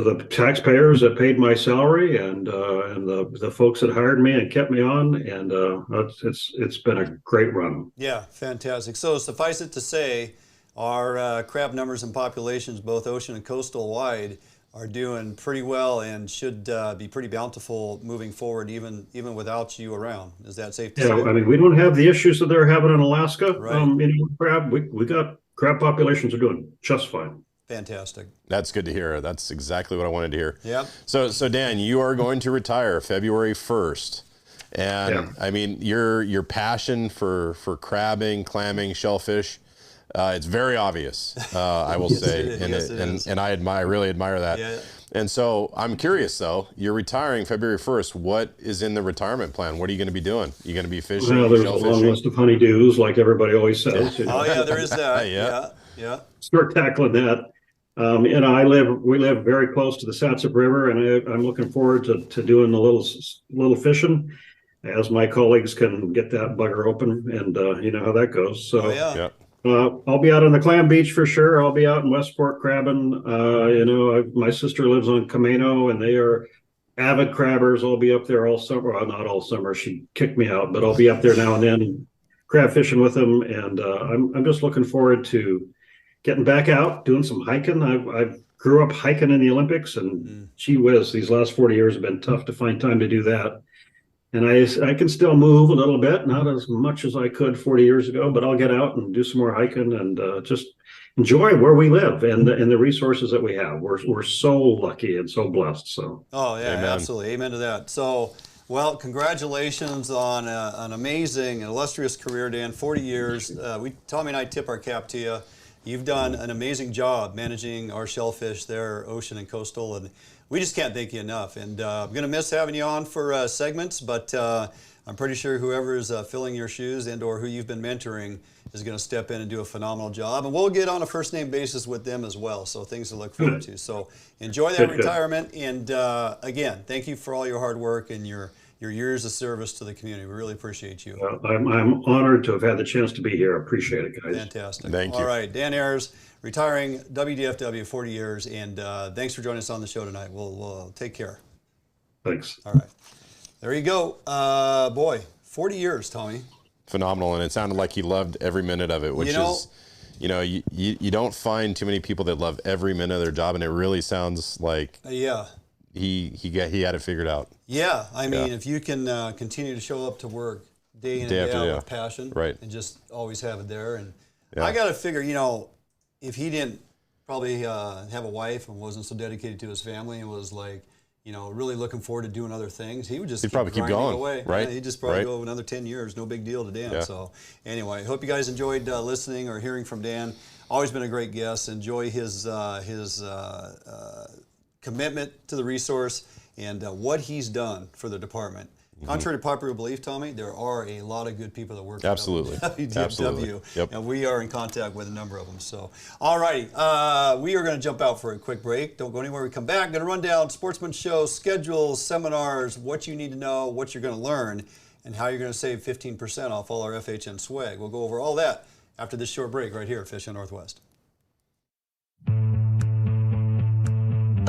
[SPEAKER 14] the taxpayers that paid my salary and the folks that hired me and kept me on. And it's been a great run.
[SPEAKER 2] Yeah, fantastic. So suffice it to say, our crab numbers and populations, both ocean and coastal wide, are doing pretty well and should be pretty bountiful moving forward, even without you around. Is that safe to say?
[SPEAKER 14] Yeah, I mean, we don't have the issues that they're having in Alaska.
[SPEAKER 2] Right.
[SPEAKER 14] Crab, we got crab populations are doing just fine.
[SPEAKER 2] Fantastic.
[SPEAKER 5] That's good to hear. That's exactly what I wanted to hear.
[SPEAKER 2] Yeah.
[SPEAKER 5] So Dan, you are going to retire February 1st. And I mean, your passion for crabbing, clamming, shellfish, it's very obvious, I will say. And I really admire that. Yeah. And so I'm curious though, you're retiring February 1st. What is in the retirement plan? What are you going to be doing? You going to be fishing?
[SPEAKER 14] Well, there's a long list of honeydews, like everybody always says.
[SPEAKER 2] Oh yeah, there is that. Yeah.
[SPEAKER 14] Start tackling that. We live very close to the Satsip River, and I'm looking forward to doing a little fishing, as my colleagues can get that bugger open, and you know how that goes. So I'll be out on the Clam Beach for sure. I'll be out in Westport crabbing. My sister lives on Camino, and they are avid crabbers. I'll be up there all summer. Well, not all summer. She kicked me out, but I'll be up there now and then, crab fishing with them. And I'm just looking forward to getting back out, doing some hiking. I grew up hiking in the Olympics, and gee whiz, these last 40 years have been tough to find time to do that. And I can still move a little bit, not as much as I could 40 years ago, but I'll get out and do some more hiking and just enjoy where we live and the resources that we have. We're so lucky and so blessed. So.
[SPEAKER 2] Oh yeah,
[SPEAKER 5] Amen.
[SPEAKER 2] Absolutely, amen to that. So, well, congratulations on an amazing and illustrious career, Dan. 40 years. Tommy and I tip our cap to you. You've done an amazing job managing our shellfish there, ocean and coastal, and we just can't thank you enough. And I'm going to miss having you on for segments, but I'm pretty sure whoever is filling your shoes and or who you've been mentoring is going to step in and do a phenomenal job. And we'll get on a first-name basis with them as well, so things to look forward to. So enjoy that retirement. And again, thank you for all your hard work and your years of service to the community. We really appreciate you.
[SPEAKER 14] I'm honored to have had the chance to be here. I appreciate it, guys.
[SPEAKER 2] Fantastic.
[SPEAKER 5] Thank you.
[SPEAKER 2] All right, Dan Ayres, retiring WDFW 40 years, and thanks for joining us on the show tonight. We'll take care.
[SPEAKER 14] Thanks.
[SPEAKER 2] All right. There you go. Boy, 40 years, Tommy.
[SPEAKER 5] Phenomenal, and it sounded like he loved every minute of it, which is, you don't find too many people that love every minute of their job, and it really sounds like he had it figured out.
[SPEAKER 2] Yeah, I mean, if you can continue to show up to work day in and day out with passion, and just always have it there. And I got to figure, if he didn't probably have a wife and wasn't so dedicated to his family and was like, really looking forward to doing other things, he would just
[SPEAKER 5] keep going
[SPEAKER 2] away.
[SPEAKER 5] right?
[SPEAKER 2] He'd just probably go another 10 years, no big deal to Dan. So anyway, hope you guys enjoyed listening or hearing from Dan. Always been a great guest. Enjoy his commitment to the resource and what he's done for the department. Contrary to popular belief, Tommy, there are a lot of good people that work
[SPEAKER 5] Absolutely.
[SPEAKER 2] for WDFW,
[SPEAKER 5] Absolutely. Yep.
[SPEAKER 2] and we are in contact with a number of them. So, all righty, we are going to jump out for a quick break. Don't go anywhere. We come back. Going to run down Sportsman Show schedules, seminars, what you need to know, what you're going to learn, and how you're going to save 15% off all our FHN swag. We'll go over all that after this short break right here at Fish on Northwest.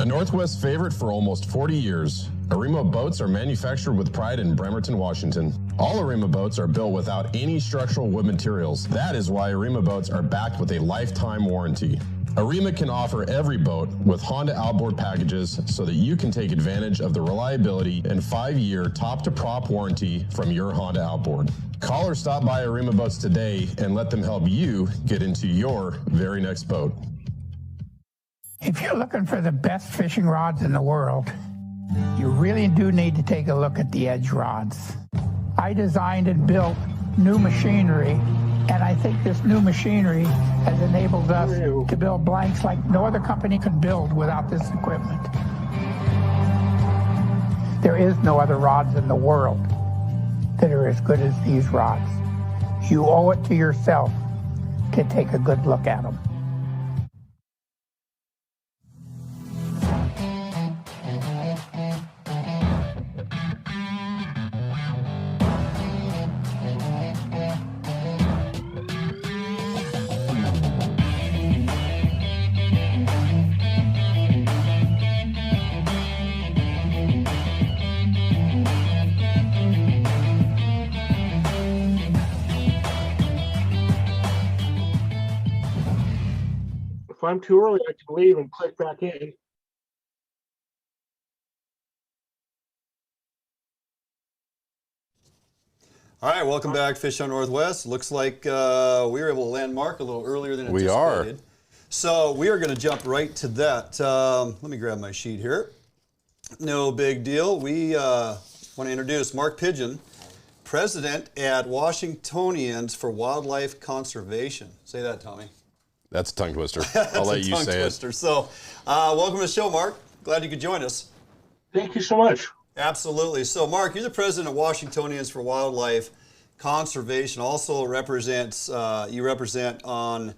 [SPEAKER 9] A Northwest favorite for almost 40 years, Arima boats are manufactured with pride in Bremerton, Washington. All Arima boats are built without any structural wood materials. That is why Arima boats are backed with a lifetime warranty. Arima can offer every boat with Honda outboard packages so that you can take advantage of the reliability and 5-year top-to-prop warranty from your Honda outboard. Call or stop by Arima boats today and let them help you get into your very next boat.
[SPEAKER 6] If you're looking for the best fishing rods in the world, you really do need to take a look at the Edge rods. I designed and built new machinery, and I think this new machinery has enabled us to build blanks like no other company could build without this equipment. There is no other rods in the world that are as good as these rods. You owe it to yourself to take a good look at them.
[SPEAKER 13] If I'm too early, I can leave and click back in.
[SPEAKER 2] All right, welcome back, Fish on Northwest. Looks like we were able to land Mark a little earlier than anticipated.
[SPEAKER 5] We are.
[SPEAKER 2] So we are going to jump right to that. Let me grab my sheet here. No big deal. We want to introduce Mark Pigeon, president at Washingtonians for Wildlife Conservation. Say that, Tommy.
[SPEAKER 5] That's a tongue twister. I'll let you say
[SPEAKER 2] it. So welcome to the show, Mark. Glad you could join us.
[SPEAKER 13] Thank you so much.
[SPEAKER 2] Absolutely. So, Mark, you're the president of Washingtonians for Wildlife Conservation. Also represents you represent on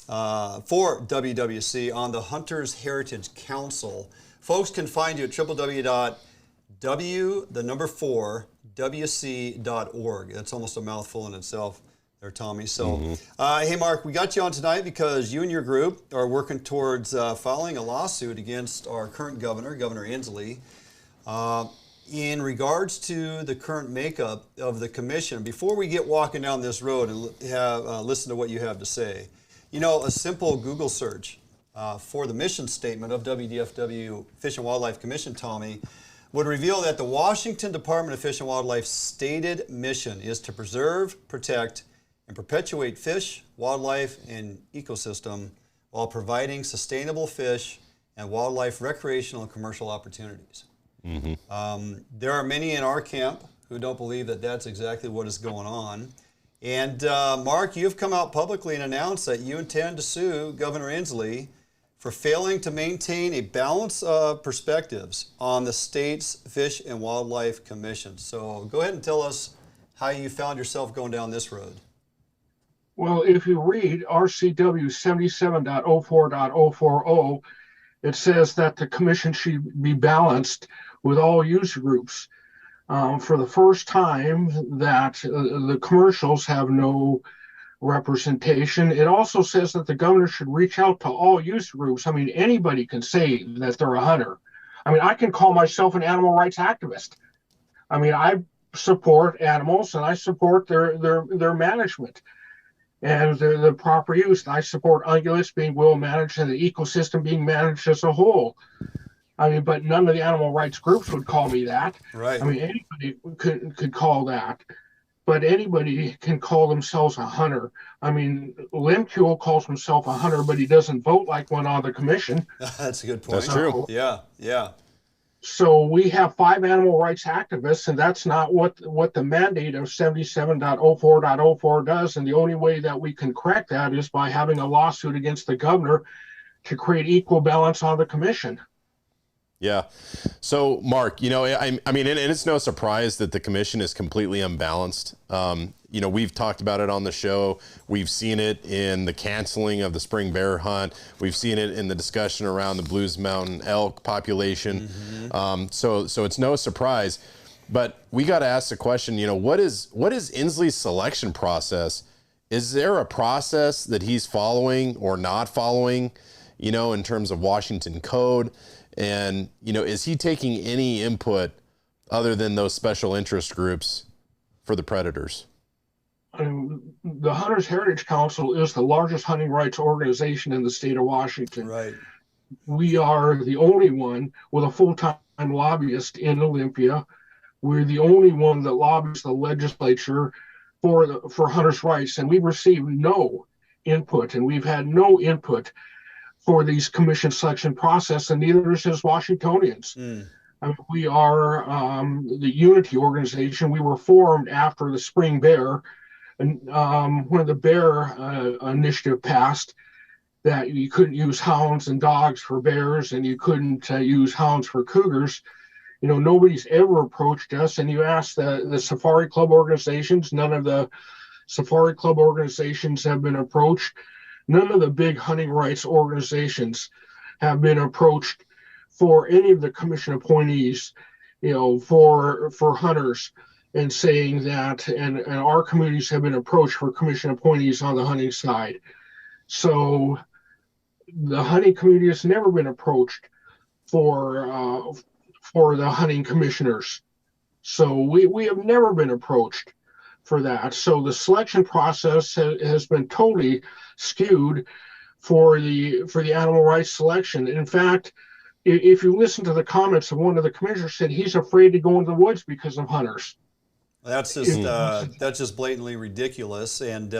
[SPEAKER 2] for WWC on the Hunters Heritage Council. Folks can find you at www.4wc.org. That's almost a mouthful in itself there, Tommy. So, hey, Mark, we got you on tonight because you and your group are working towards filing a lawsuit against our current governor, Governor Inslee, in regards to the current makeup of the commission. Before we get walking down this road and listen to what you have to say, you know, a simple Google search for the mission statement of WDFW Fish and Wildlife Commission, Tommy, would reveal that the Washington Department of Fish and Wildlife's stated mission is to preserve, protect, and perpetuate fish, wildlife, and ecosystem while providing sustainable fish and wildlife recreational and commercial opportunities. There are many in our camp who don't believe that that's exactly what is going on. And Mark, you've come out publicly and announced that you intend to sue Governor Inslee for failing to maintain a balance of perspectives on the state's Fish and Wildlife Commission. So go ahead and tell us how you found yourself going down this road.
[SPEAKER 13] Well, if you read RCW 77.04.040, it says that the commission should be balanced with all user groups. For the first time, that the commercials have no representation. It also says that the governor should reach out to all user groups. I mean, anybody can say that they're a hunter. I mean, I can call myself an animal rights activist. I mean, I support animals and I support their management and the proper use. I support ungulates being well managed and the ecosystem being managed as a whole. I mean, but none of the animal rights groups would call me that.
[SPEAKER 2] Right.
[SPEAKER 13] I mean, anybody could call that, but anybody can call themselves a hunter. I mean, Lemcule calls himself a hunter, but he doesn't vote like one on the commission.
[SPEAKER 2] That's a good point.
[SPEAKER 5] That's true.
[SPEAKER 2] Yeah, yeah.
[SPEAKER 13] So we have 5 animal rights activists, and that's not what the mandate of 77.04.04 does. And the only way that we can correct that is by having a lawsuit against the governor to create equal balance on the commission.
[SPEAKER 5] Yeah. So, Mark, I mean, and it's no surprise that the commission is completely unbalanced. We've talked about it on the show. We've seen it in the canceling of the spring bear hunt. We've seen it in the discussion around the Blues Mountain elk population. So it's no surprise. But we got to ask the question, what is Inslee's selection process? Is there a process that he's following or not following, in terms of Washington code? And, is he taking any input other than those special interest groups for the predators?
[SPEAKER 13] The Hunters Heritage Council is the largest hunting rights organization in the state of Washington.
[SPEAKER 2] Right.
[SPEAKER 13] We are the only one with a full-time lobbyist in Olympia. We're the only one that lobbies the legislature for hunters' rights, and we've received no input, and we've had no input for these commission selection process, and neither is Washingtonians. We are the Unity organization. We were formed after the spring bear, and when the bear initiative passed, that you couldn't use hounds and dogs for bears, and you couldn't use hounds for cougars. Nobody's ever approached us, and you ask the Safari Club organizations, none of the Safari Club organizations have been approached. None of the big hunting rights organizations have been approached for any of the commission appointees, for hunters, and saying that, and our communities have been approached for commission appointees on the hunting side. So the hunting community has never been approached for the hunting commissioners. So we have never been approached for that. So the selection process has been totally skewed for the animal rights selection. In fact, if you listen to the comments of one of the commissioners, said he's afraid to go into the woods because of hunters.
[SPEAKER 2] That's just blatantly ridiculous. And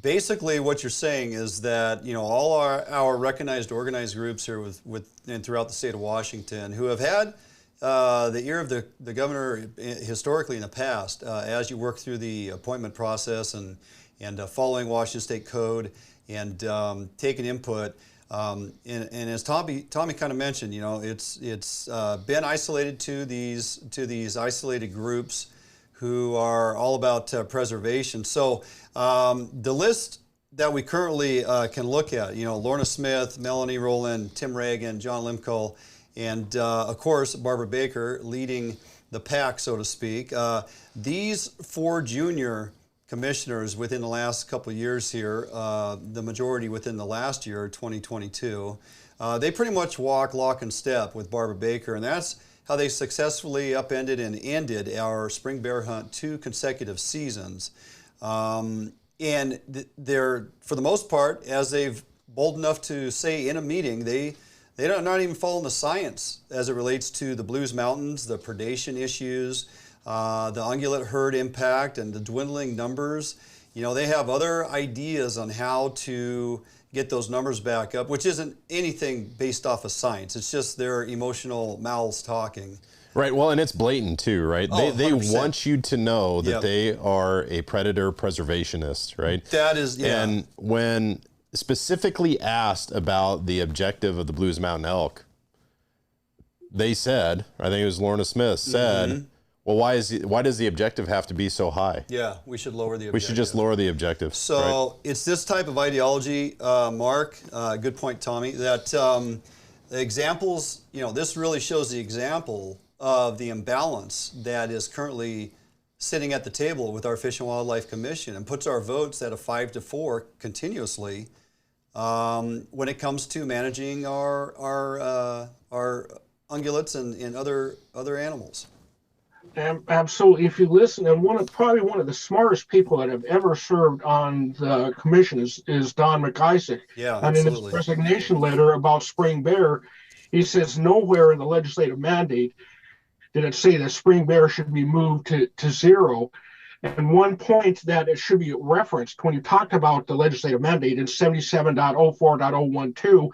[SPEAKER 2] basically, what you're saying is that all our recognized organized groups here and throughout the state of Washington who have had the ear of the governor historically in the past, as you work through the appointment process and following Washington State Code and taking input. And as Tommy kind of mentioned, it's been isolated to these isolated groups who are all about preservation. So the list that we currently can look at, Lorna Smith, Melanie Rowland, Tim Reagan, John Limco, and of course Barbara Baker leading the pack, so to speak. These 4 junior commissioners within the last couple of years here, the majority within the last year, 2022, they pretty much walk lock and step with Barbara Baker, and that's how they successfully upended and ended our spring bear hunt 2 consecutive seasons. And they're, for the most part, as they've bold enough to say in a meeting, they're not even following the science as it relates to the Blues Mountains, the predation issues, the ungulate herd impact, and the dwindling numbers. They have other ideas on how to get those numbers back up, which isn't anything based off of science. It's just their emotional mouths talking.
[SPEAKER 5] Right. Well, and it's blatant too, right? They want you to know that they are a predator preservationist, right?
[SPEAKER 2] That is, yeah.
[SPEAKER 5] And when specifically asked about the objective of the Blues Mountain elk, they said, I think it was Lorna Smith said, well, why does the objective have to be so high?
[SPEAKER 2] Yeah, we should lower the objective.
[SPEAKER 5] We should just lower the objective.
[SPEAKER 2] So it's this type of ideology, Mark, good point, Tommy, that the examples, this really shows the example of the imbalance that is currently sitting at the table with our Fish and Wildlife Commission, and puts our votes at a 5-4 continuously when it comes to managing our ungulates and other animals.
[SPEAKER 13] Absolutely. If you listen, and probably one of the smartest people that have ever served on the commission is Don McIsaac.
[SPEAKER 2] Yeah,
[SPEAKER 13] and
[SPEAKER 2] absolutely.
[SPEAKER 13] in his resignation letter about spring bear, he says nowhere in the legislative mandate did it say that spring bear should be moved to 0. And one point that it should be referenced when you talked about the legislative mandate in 77.04.012,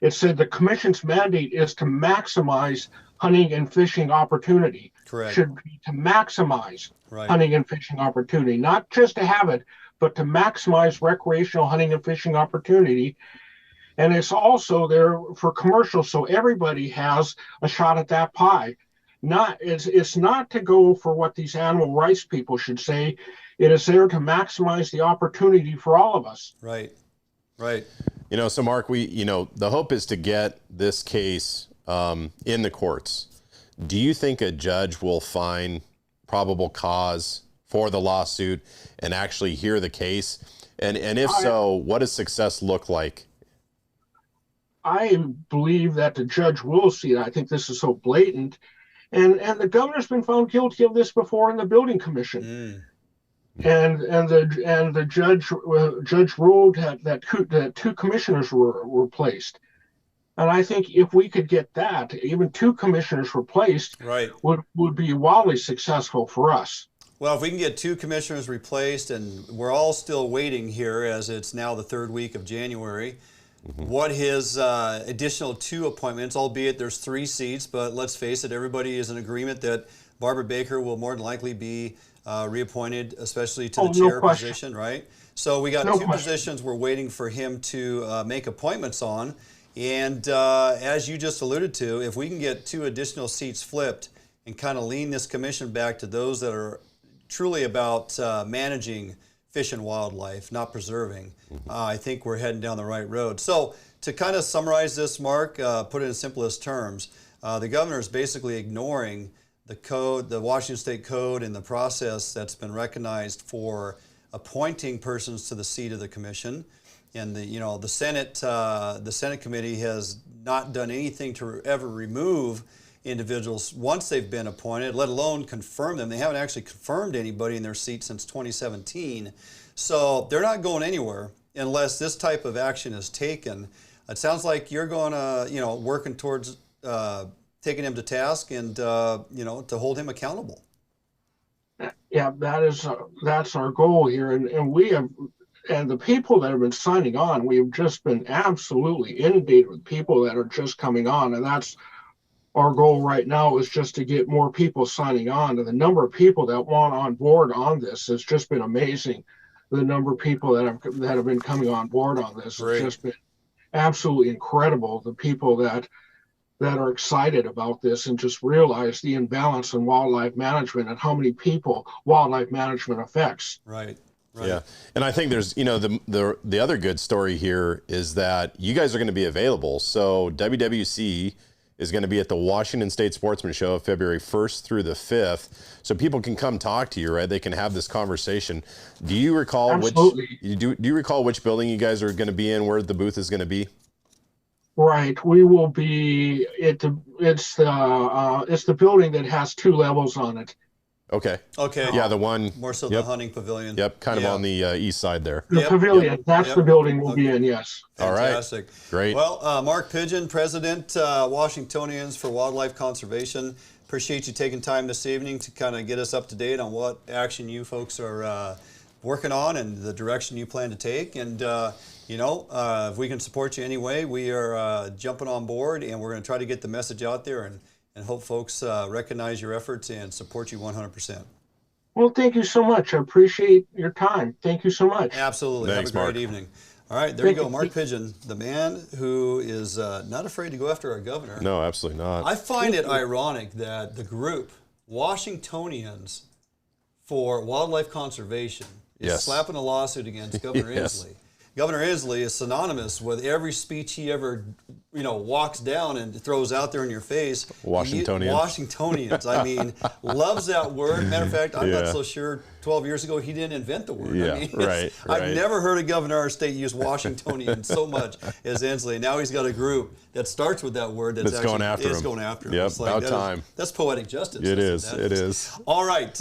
[SPEAKER 13] it said the commission's mandate is to maximize hunting and fishing opportunity.
[SPEAKER 2] Correct.
[SPEAKER 13] Should be to maximize hunting and fishing opportunity, not just to have it, but to maximize recreational hunting and fishing opportunity. And it's also there for commercial, so everybody has a shot at that pie. It's not to go for what these animal rights people should say. It is there to maximize the opportunity for all of us.
[SPEAKER 2] Right, right.
[SPEAKER 5] You know, so Mark, the hope is to get this case in the courts. Do you think a judge will find probable cause for the lawsuit and actually hear the case? And if so, what does success look like?
[SPEAKER 13] I believe that the judge will see it. I think this is so blatant. And the governor's been found guilty of this before in the building commission. And the judge ruled that two commissioners were replaced. And I think if we could get that, even 2 commissioners replaced, would be wildly successful for us.
[SPEAKER 2] Well, if we can get 2 commissioners replaced, and we're all still waiting here as it's now the 3rd week of January, what his additional 2 appointments, albeit there's 3 seats, but let's face it, everybody is in agreement that Barbara Baker will more than likely be reappointed, especially to the chair position, right? So we got 2 positions we're waiting for him to make appointments on. And as you just alluded to, if we can get 2 additional seats flipped and kind of lean this commission back to those that are truly about managing fish and wildlife, not preserving, I think we're heading down the right road. So to kind of summarize this, Mark, put it in simplest terms, the governor is basically ignoring the code, the Washington State Code, and the process that's been recognized for appointing persons to the seat of the commission. And the Senate committee has not done anything to ever remove individuals once they've been appointed, let alone confirm them. They haven't actually confirmed anybody in their seat since 2017. So they're not going anywhere unless this type of action is taken. It sounds like you're going to, working towards taking him to task and, to hold him accountable.
[SPEAKER 13] Yeah, that's our goal here. And we have, and the people that have been signing on, we've just been absolutely inundated with people that are just coming on. And that's our goal right now, is just to get more people signing on. And the number of people that want on board on this has just been amazing. The number of people that have been coming on board on this has just been absolutely incredible. The people that are excited about this and just realize the imbalance in wildlife management and how many people wildlife management affects.
[SPEAKER 2] Right.
[SPEAKER 5] Yeah, and I think there's, the other good story here is that you guys are going to be available. So WWC is going to be at the Washington State Sportsman Show February 1st through the 5th. So people can come talk to you, right? They can have this conversation. Do you recall do you recall which building you guys are going to be in, where the booth is going to be?
[SPEAKER 13] Right, we will be it's the building that has 2 levels on it.
[SPEAKER 5] Okay.
[SPEAKER 2] Okay.
[SPEAKER 5] Yeah, the one
[SPEAKER 2] more so the hunting pavilion.
[SPEAKER 5] Yep, kind of on the east side there.
[SPEAKER 13] The pavilion. That's the building we'll be in. Yes.
[SPEAKER 2] Fantastic.
[SPEAKER 5] All right. Great.
[SPEAKER 2] Well, Mark Pigeon, President, Washingtonians for Wildlife Conservation. Appreciate you taking time this evening to kind of get us up to date on what action you folks are working on and the direction you plan to take. And if we can support you anyway, we are jumping on board, and we're going to try to get the message out there and hope folks recognize your efforts and support you 100%.
[SPEAKER 13] Well, thank you so much. I appreciate your time. Thank you so much.
[SPEAKER 2] Absolutely.
[SPEAKER 5] Thanks,
[SPEAKER 2] Have a great
[SPEAKER 5] Mark.
[SPEAKER 2] evening. All right, there you go. Mark Pigeon, the man who is not afraid to go after our governor.
[SPEAKER 5] No, absolutely not.
[SPEAKER 2] I find it ironic that the group, Washingtonians for Wildlife Conservation, is slapping a lawsuit against Governor Inslee. Governor Inslee is synonymous with every speech he ever, walks down and throws out there in your face.
[SPEAKER 5] Washingtonians.
[SPEAKER 2] Washingtonians. I mean, loves that word. Matter of fact, I'm not so sure 12 years ago he didn't invent the word.
[SPEAKER 5] Yeah,
[SPEAKER 2] I mean,
[SPEAKER 5] right.
[SPEAKER 2] I've never heard a governor of our state use Washingtonian so much as Inslee. Now he's got a group that starts with that word that's
[SPEAKER 5] going after him.
[SPEAKER 2] Going after him.
[SPEAKER 5] Yep,
[SPEAKER 2] it's like,
[SPEAKER 5] about time.
[SPEAKER 2] That's poetic justice.
[SPEAKER 5] It is. It is.
[SPEAKER 2] All right.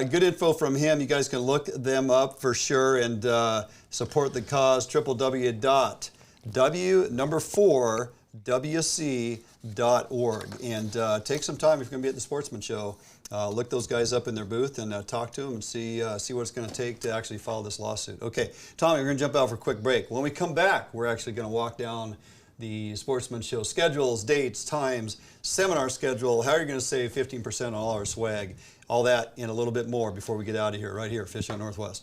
[SPEAKER 2] Good info from him. You guys can look them up for sure and support the cause. www.4wc.org. And take some time if you're going to be at the Sportsman Show. Look those guys up in their booth and talk to them and see what it's going to take to actually file this lawsuit. Okay, Tommy, we're going to jump out for a quick break. When we come back, we're actually going to walk down the Sportsman Show schedules, dates, times, seminar schedule, how you're going to save 15% on all our swag, all that and a little bit more before we get out of here, right here at Fish on Northwest.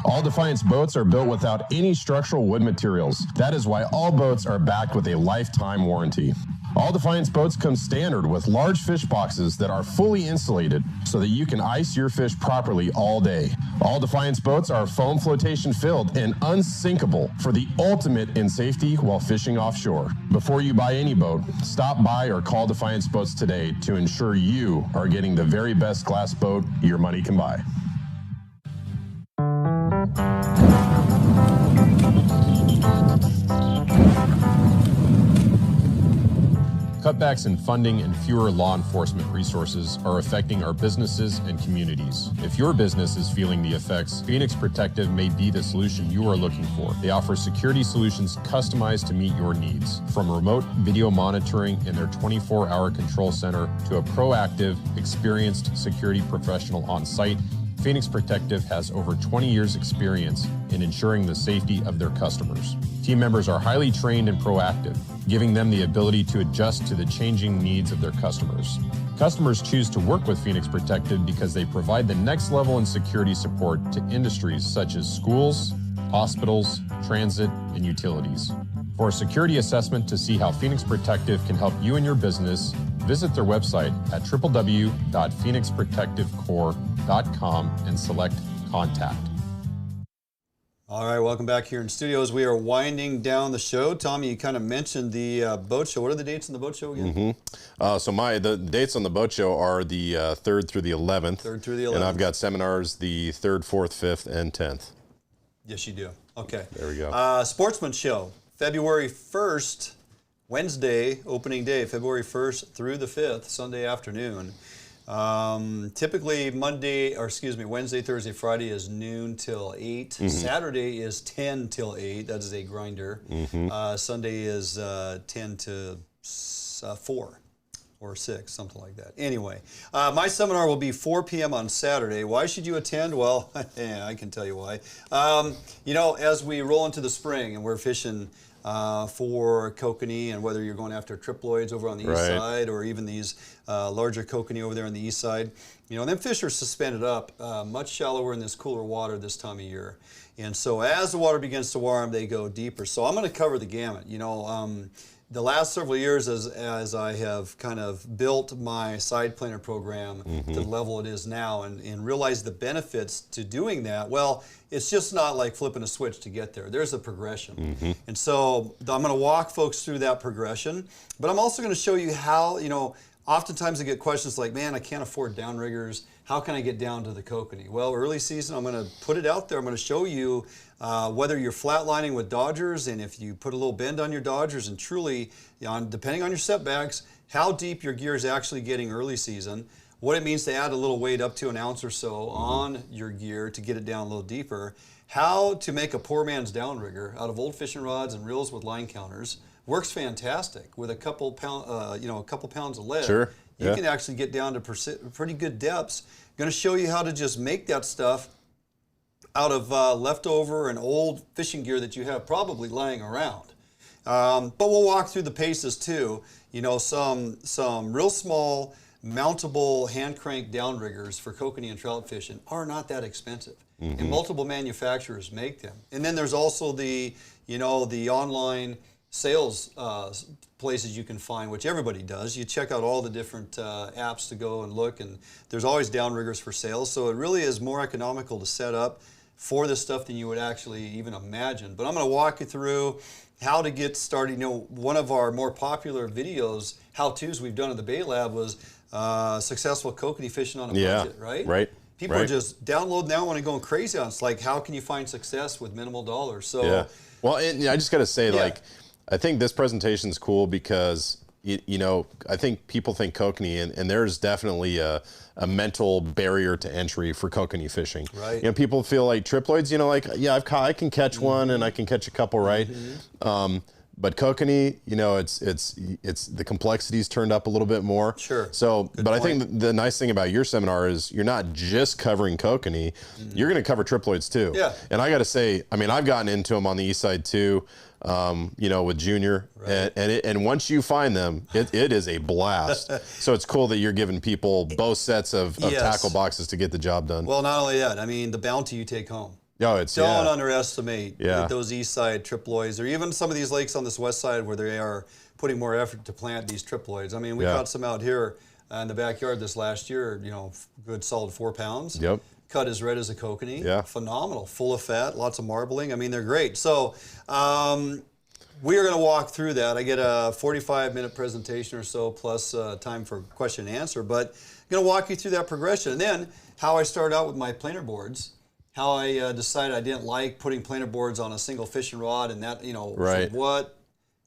[SPEAKER 9] All Defiance boats are built without any structural wood materials. That is why all boats are backed with a lifetime warranty. All Defiance boats come standard with large fish boxes that are fully insulated so that you can ice your fish properly all day. All Defiance boats are foam flotation filled and unsinkable for the ultimate in safety while fishing offshore. Before you buy any boat, stop by or call Defiance Boats today to ensure you are getting the very best glass boat your money can buy. Cutbacks in funding and fewer law enforcement resources are affecting our businesses and communities. If your business is feeling the effects, Phoenix Protective may be the solution you are looking for. They offer security solutions customized to meet your needs. From remote video monitoring in their 24-hour control center to a proactive, experienced security professional on site, Phoenix Protective has over 20 years experience in ensuring the safety of their customers. Team members are highly trained and proactive, giving them the ability to adjust to the changing needs of their customers. Customers choose to work with Phoenix Protective because they provide the next level in security support to industries such as schools, hospitals, transit, and utilities. For a security assessment to see how Phoenix Protective can help you and your business, visit their website at www.phoenixprotectivecorps.com and select Contact.
[SPEAKER 2] All right, welcome back here in studios. We are winding down the show. Tommy, you kind of mentioned the boat show. What are the dates on the boat show again?
[SPEAKER 5] The dates on the boat show are the 3rd through the 11th.
[SPEAKER 2] 3rd through the 11th.
[SPEAKER 5] And I've got seminars the 3rd, 4th, 5th, and 10th.
[SPEAKER 2] Yes, you do. Okay.
[SPEAKER 5] There we go.
[SPEAKER 2] Sportsman show, February 1st, Wednesday, opening day, February 1st through the 5th, Sunday afternoon. Typically Wednesday, Thursday, Friday is noon till 8. Saturday is 10 till 8. That is a grinder. Sunday is 10 to 4 or 6, something like that. Anyway, my seminar will be 4 p.m. on Saturday. Why should you attend? Well, I can tell you why. As we roll into the spring and we're fishing for kokanee, and whether you're going after triploids over on the east side or even these larger kokanee over there on the east side, them fish are suspended up much shallower in this cooler water this time of year. And so as the water begins to warm, they go deeper. So I'm going to cover the gamut. The last several years as I have kind of built my side planer program to the level it is now and realized the benefits to doing that, well, it's just not like flipping a switch to get there. There's a progression. And so I'm going to walk folks through that progression, but I'm also going to show you how, oftentimes I get questions like, man, I can't afford downriggers. How can I get down to the kokanee? Well, early season, I'm going to put it out there. I'm going to show you whether you're flatlining with dodgers, and if you put a little bend on your dodgers, and truly, depending on your setbacks, how deep your gear is actually getting early season, what it means to add a little weight up to an ounce or so on your gear to get it down a little deeper, how to make a poor man's downrigger out of old fishing rods and reels with line counters. Works fantastic with a couple pounds of lead.
[SPEAKER 5] Sure.
[SPEAKER 2] You can actually get down to pretty good depths. Going to show you how to just make that stuff out of leftover and old fishing gear that you have probably lying around. But we'll walk through the paces too. Some real small mountable hand crank downriggers for kokanee and trout fishing are not that expensive. And multiple manufacturers make them. And then there's also the online sales places you can find, which everybody does. You check out all the different apps to go and look, and there's always downriggers for sale. So it really is more economical to set up for this stuff than you would actually even imagine. But I'm going to walk you through how to get started. One of our more popular videos, how-tos we've done at the Bay Lab, was successful kokanee fishing on a budget, right?
[SPEAKER 5] Right.
[SPEAKER 2] People are just downloading that one and going crazy on it. It's like, how can you find success with minimal dollars? So,
[SPEAKER 5] well, I just got to say, I think this presentation is cool because, I think people think kokanee, and there's definitely a mental barrier to entry for kokanee fishing.
[SPEAKER 2] Right.
[SPEAKER 5] People feel like triploids, I can catch one and I can catch a couple, right? But kokanee, it's the complexities turned up a little bit more.
[SPEAKER 2] Sure.
[SPEAKER 5] So, but I think the nice thing about your seminar is you're not just covering kokanee, you're going to cover triploids too.
[SPEAKER 2] Yeah.
[SPEAKER 5] And I got to say, I've gotten into them on the east side too. With Junior, and once you find them, it is a blast. So it's cool that you're giving people both sets of tackle boxes to get the job done.
[SPEAKER 2] Well, not only that, the bounty you take home. Don't underestimate
[SPEAKER 5] Yeah.
[SPEAKER 2] those east side triploids, or even some of these lakes on this west side where they are putting more effort to plant these triploids. I mean, we caught some out here in the backyard this last year, good solid 4 pounds.
[SPEAKER 5] Yep.
[SPEAKER 2] Cut as red as a kokanee.
[SPEAKER 5] Yeah.
[SPEAKER 2] Phenomenal. Full of fat, lots of marbling. I mean, they're great. So we are going to walk through that. I get a 45-minute presentation or so, plus time for question and answer. But I'm going to walk you through that progression. And then how I started out with my planer boards, how I decided I didn't like putting planer boards on a single fishing rod, and that,
[SPEAKER 5] Right.
[SPEAKER 2] what.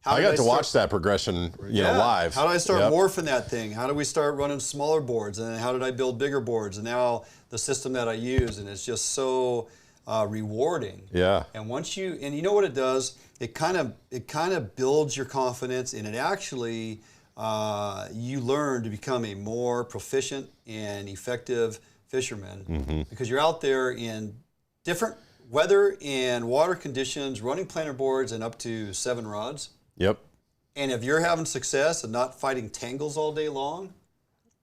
[SPEAKER 5] I got to watch that progression, live.
[SPEAKER 2] How did I start morphing that thing? How did we start running smaller boards? And then how did I build bigger boards? And now the system that I use, and it's just so rewarding.
[SPEAKER 5] Yeah.
[SPEAKER 2] And once you know what it does, it kind of builds your confidence, and it actually you learn to become a more proficient and effective fisherman because you're out there in different weather and water conditions, running planer boards and up to 7 rods.
[SPEAKER 5] Yep.
[SPEAKER 2] And if you're having success and not fighting tangles all day long,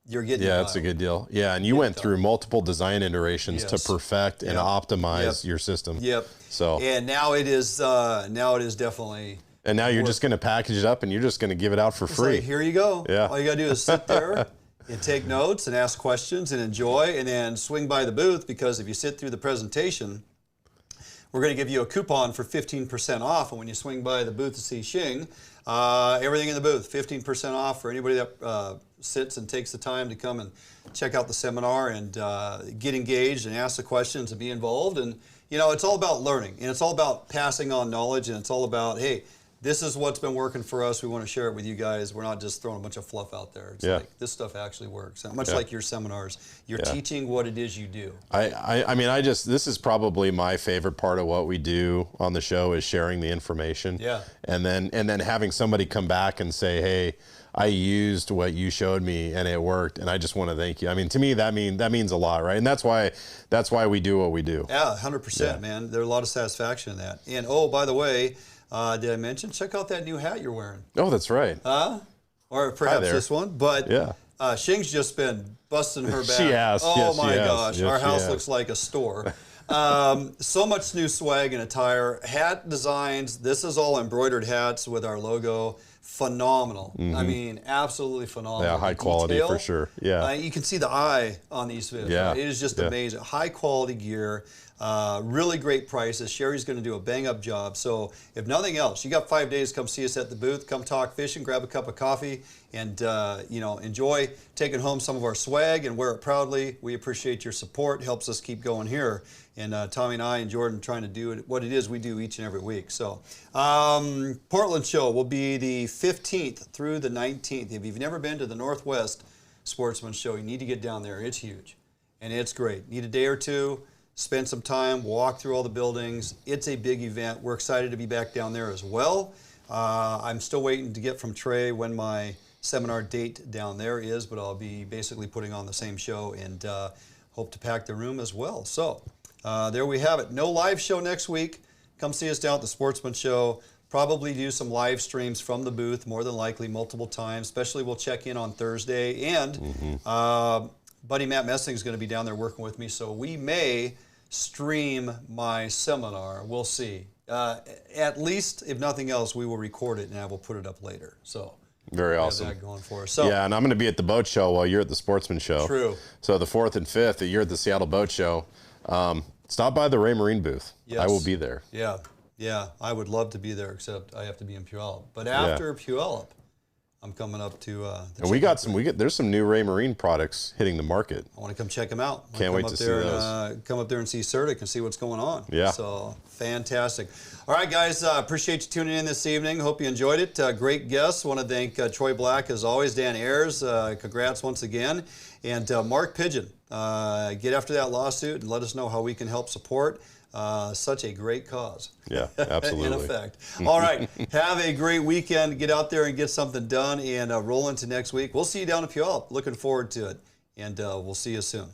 [SPEAKER 2] you're getting
[SPEAKER 5] that's a good deal. Yeah, and you went through multiple design iterations to perfect and optimize your system.
[SPEAKER 2] Yep.
[SPEAKER 5] So
[SPEAKER 2] and now it is definitely.
[SPEAKER 5] And now you're just going to package it up and you're just going to give it out for free.
[SPEAKER 2] Like, here you go.
[SPEAKER 5] Yeah.
[SPEAKER 2] All you got to do is sit there and take notes and ask questions and enjoy, and then swing by the booth, because if you sit through the presentation, we're going to give you a coupon for 15% off. And when you swing by the booth to see Shing, everything in the booth, 15% off for anybody that sits and takes the time to come and check out the seminar and get engaged and ask the questions and be involved. And, it's all about learning, and it's all about passing on knowledge, and it's all about, hey, this is what's been working for us. We want to share it with you guys. We're not just throwing a bunch of fluff out there. It's like, this stuff actually works. Much like your seminars, you're teaching what it is you do.
[SPEAKER 5] I mean, this is probably my favorite part of what we do on the show, is sharing the information.
[SPEAKER 2] Yeah.
[SPEAKER 5] And then having somebody come back and say, hey, I used what you showed me and it worked, and I just want to thank you. I mean, to me, that means a lot, right? And that's why we do what we do.
[SPEAKER 2] Yeah, 100%, man. There's a lot of satisfaction in that. And by the way, did I mention, check out that new hat you're wearing?
[SPEAKER 5] Oh, that's right.
[SPEAKER 2] Or perhaps this one. But Shing's just been busting her back.
[SPEAKER 5] She has.
[SPEAKER 2] Oh
[SPEAKER 5] yes,
[SPEAKER 2] my
[SPEAKER 5] she
[SPEAKER 2] gosh,
[SPEAKER 5] has. Yes,
[SPEAKER 2] our house
[SPEAKER 5] has.
[SPEAKER 2] looks like a store. So much new swag and attire, hat designs. This is all embroidered hats with our logo. Phenomenal. I mean, absolutely phenomenal.
[SPEAKER 5] Yeah, high quality for sure. Yeah.
[SPEAKER 2] You can see the eye on these fish.
[SPEAKER 5] Yeah.
[SPEAKER 2] Right? It is just amazing. High quality gear. Really great prices. Sherry's going to do a bang-up job. So if nothing else, you got 5 days. Come see us at the booth. Come talk fishing. Grab a cup of coffee, and enjoy taking home some of our swag and wear it proudly. We appreciate your support. Helps us keep going here. And Tommy and I and Jordan trying to do what it is we do each and every week. So Portland show will be the 15th through the 19th. If you've never been to the Northwest Sportsman show, you need to get down there. It's huge and it's great. Need a day or two. Spend some time, walk through all the buildings. It's a big event. We're excited to be back down there as well. I'm still waiting to get from Trey when my seminar date down there is, but I'll be basically putting on the same show and hope to pack the room as well. So there we have it. No live show next week. Come see us down at the Sportsman Show. Probably do some live streams from the booth, more than likely multiple times. Especially we'll check in on Thursday. And buddy Matt Messing is going to be down there working with me, so we may stream my seminar. We'll see. At least, if nothing else, we will record it and I will put it up later. So
[SPEAKER 5] very awesome.
[SPEAKER 2] That going for us. So,
[SPEAKER 5] yeah, and I'm going to be at the boat show while you're at the Sportsman Show.
[SPEAKER 2] True.
[SPEAKER 5] So the 4th and 5th, you're at the Seattle Boat Show. Stop by the Ray Marine booth.
[SPEAKER 2] Yes.
[SPEAKER 5] I will be there.
[SPEAKER 2] Yeah, I would love to be there, except I have to be in Puyallup. But after Puyallup, I'm coming up to.
[SPEAKER 5] And there's some new Ray Marine products hitting the market.
[SPEAKER 2] I want to come check them out.
[SPEAKER 5] Can't wait to see those.
[SPEAKER 2] Come up there and see Certic and see what's going on.
[SPEAKER 5] Yeah.
[SPEAKER 2] So fantastic. All right, guys. Appreciate you tuning in this evening. Hope you enjoyed it. Great guests. Want to thank Troy Black as always. Dan Ayres. Congrats once again. And Mark Pigeon. Get after that lawsuit and let us know how we can help support. Such a great cause.
[SPEAKER 5] Yeah, absolutely.
[SPEAKER 2] In effect. All right. Have a great weekend. Get out there and get something done and roll into next week. We'll see you down in Puyallup. Looking forward to it. And we'll see you soon.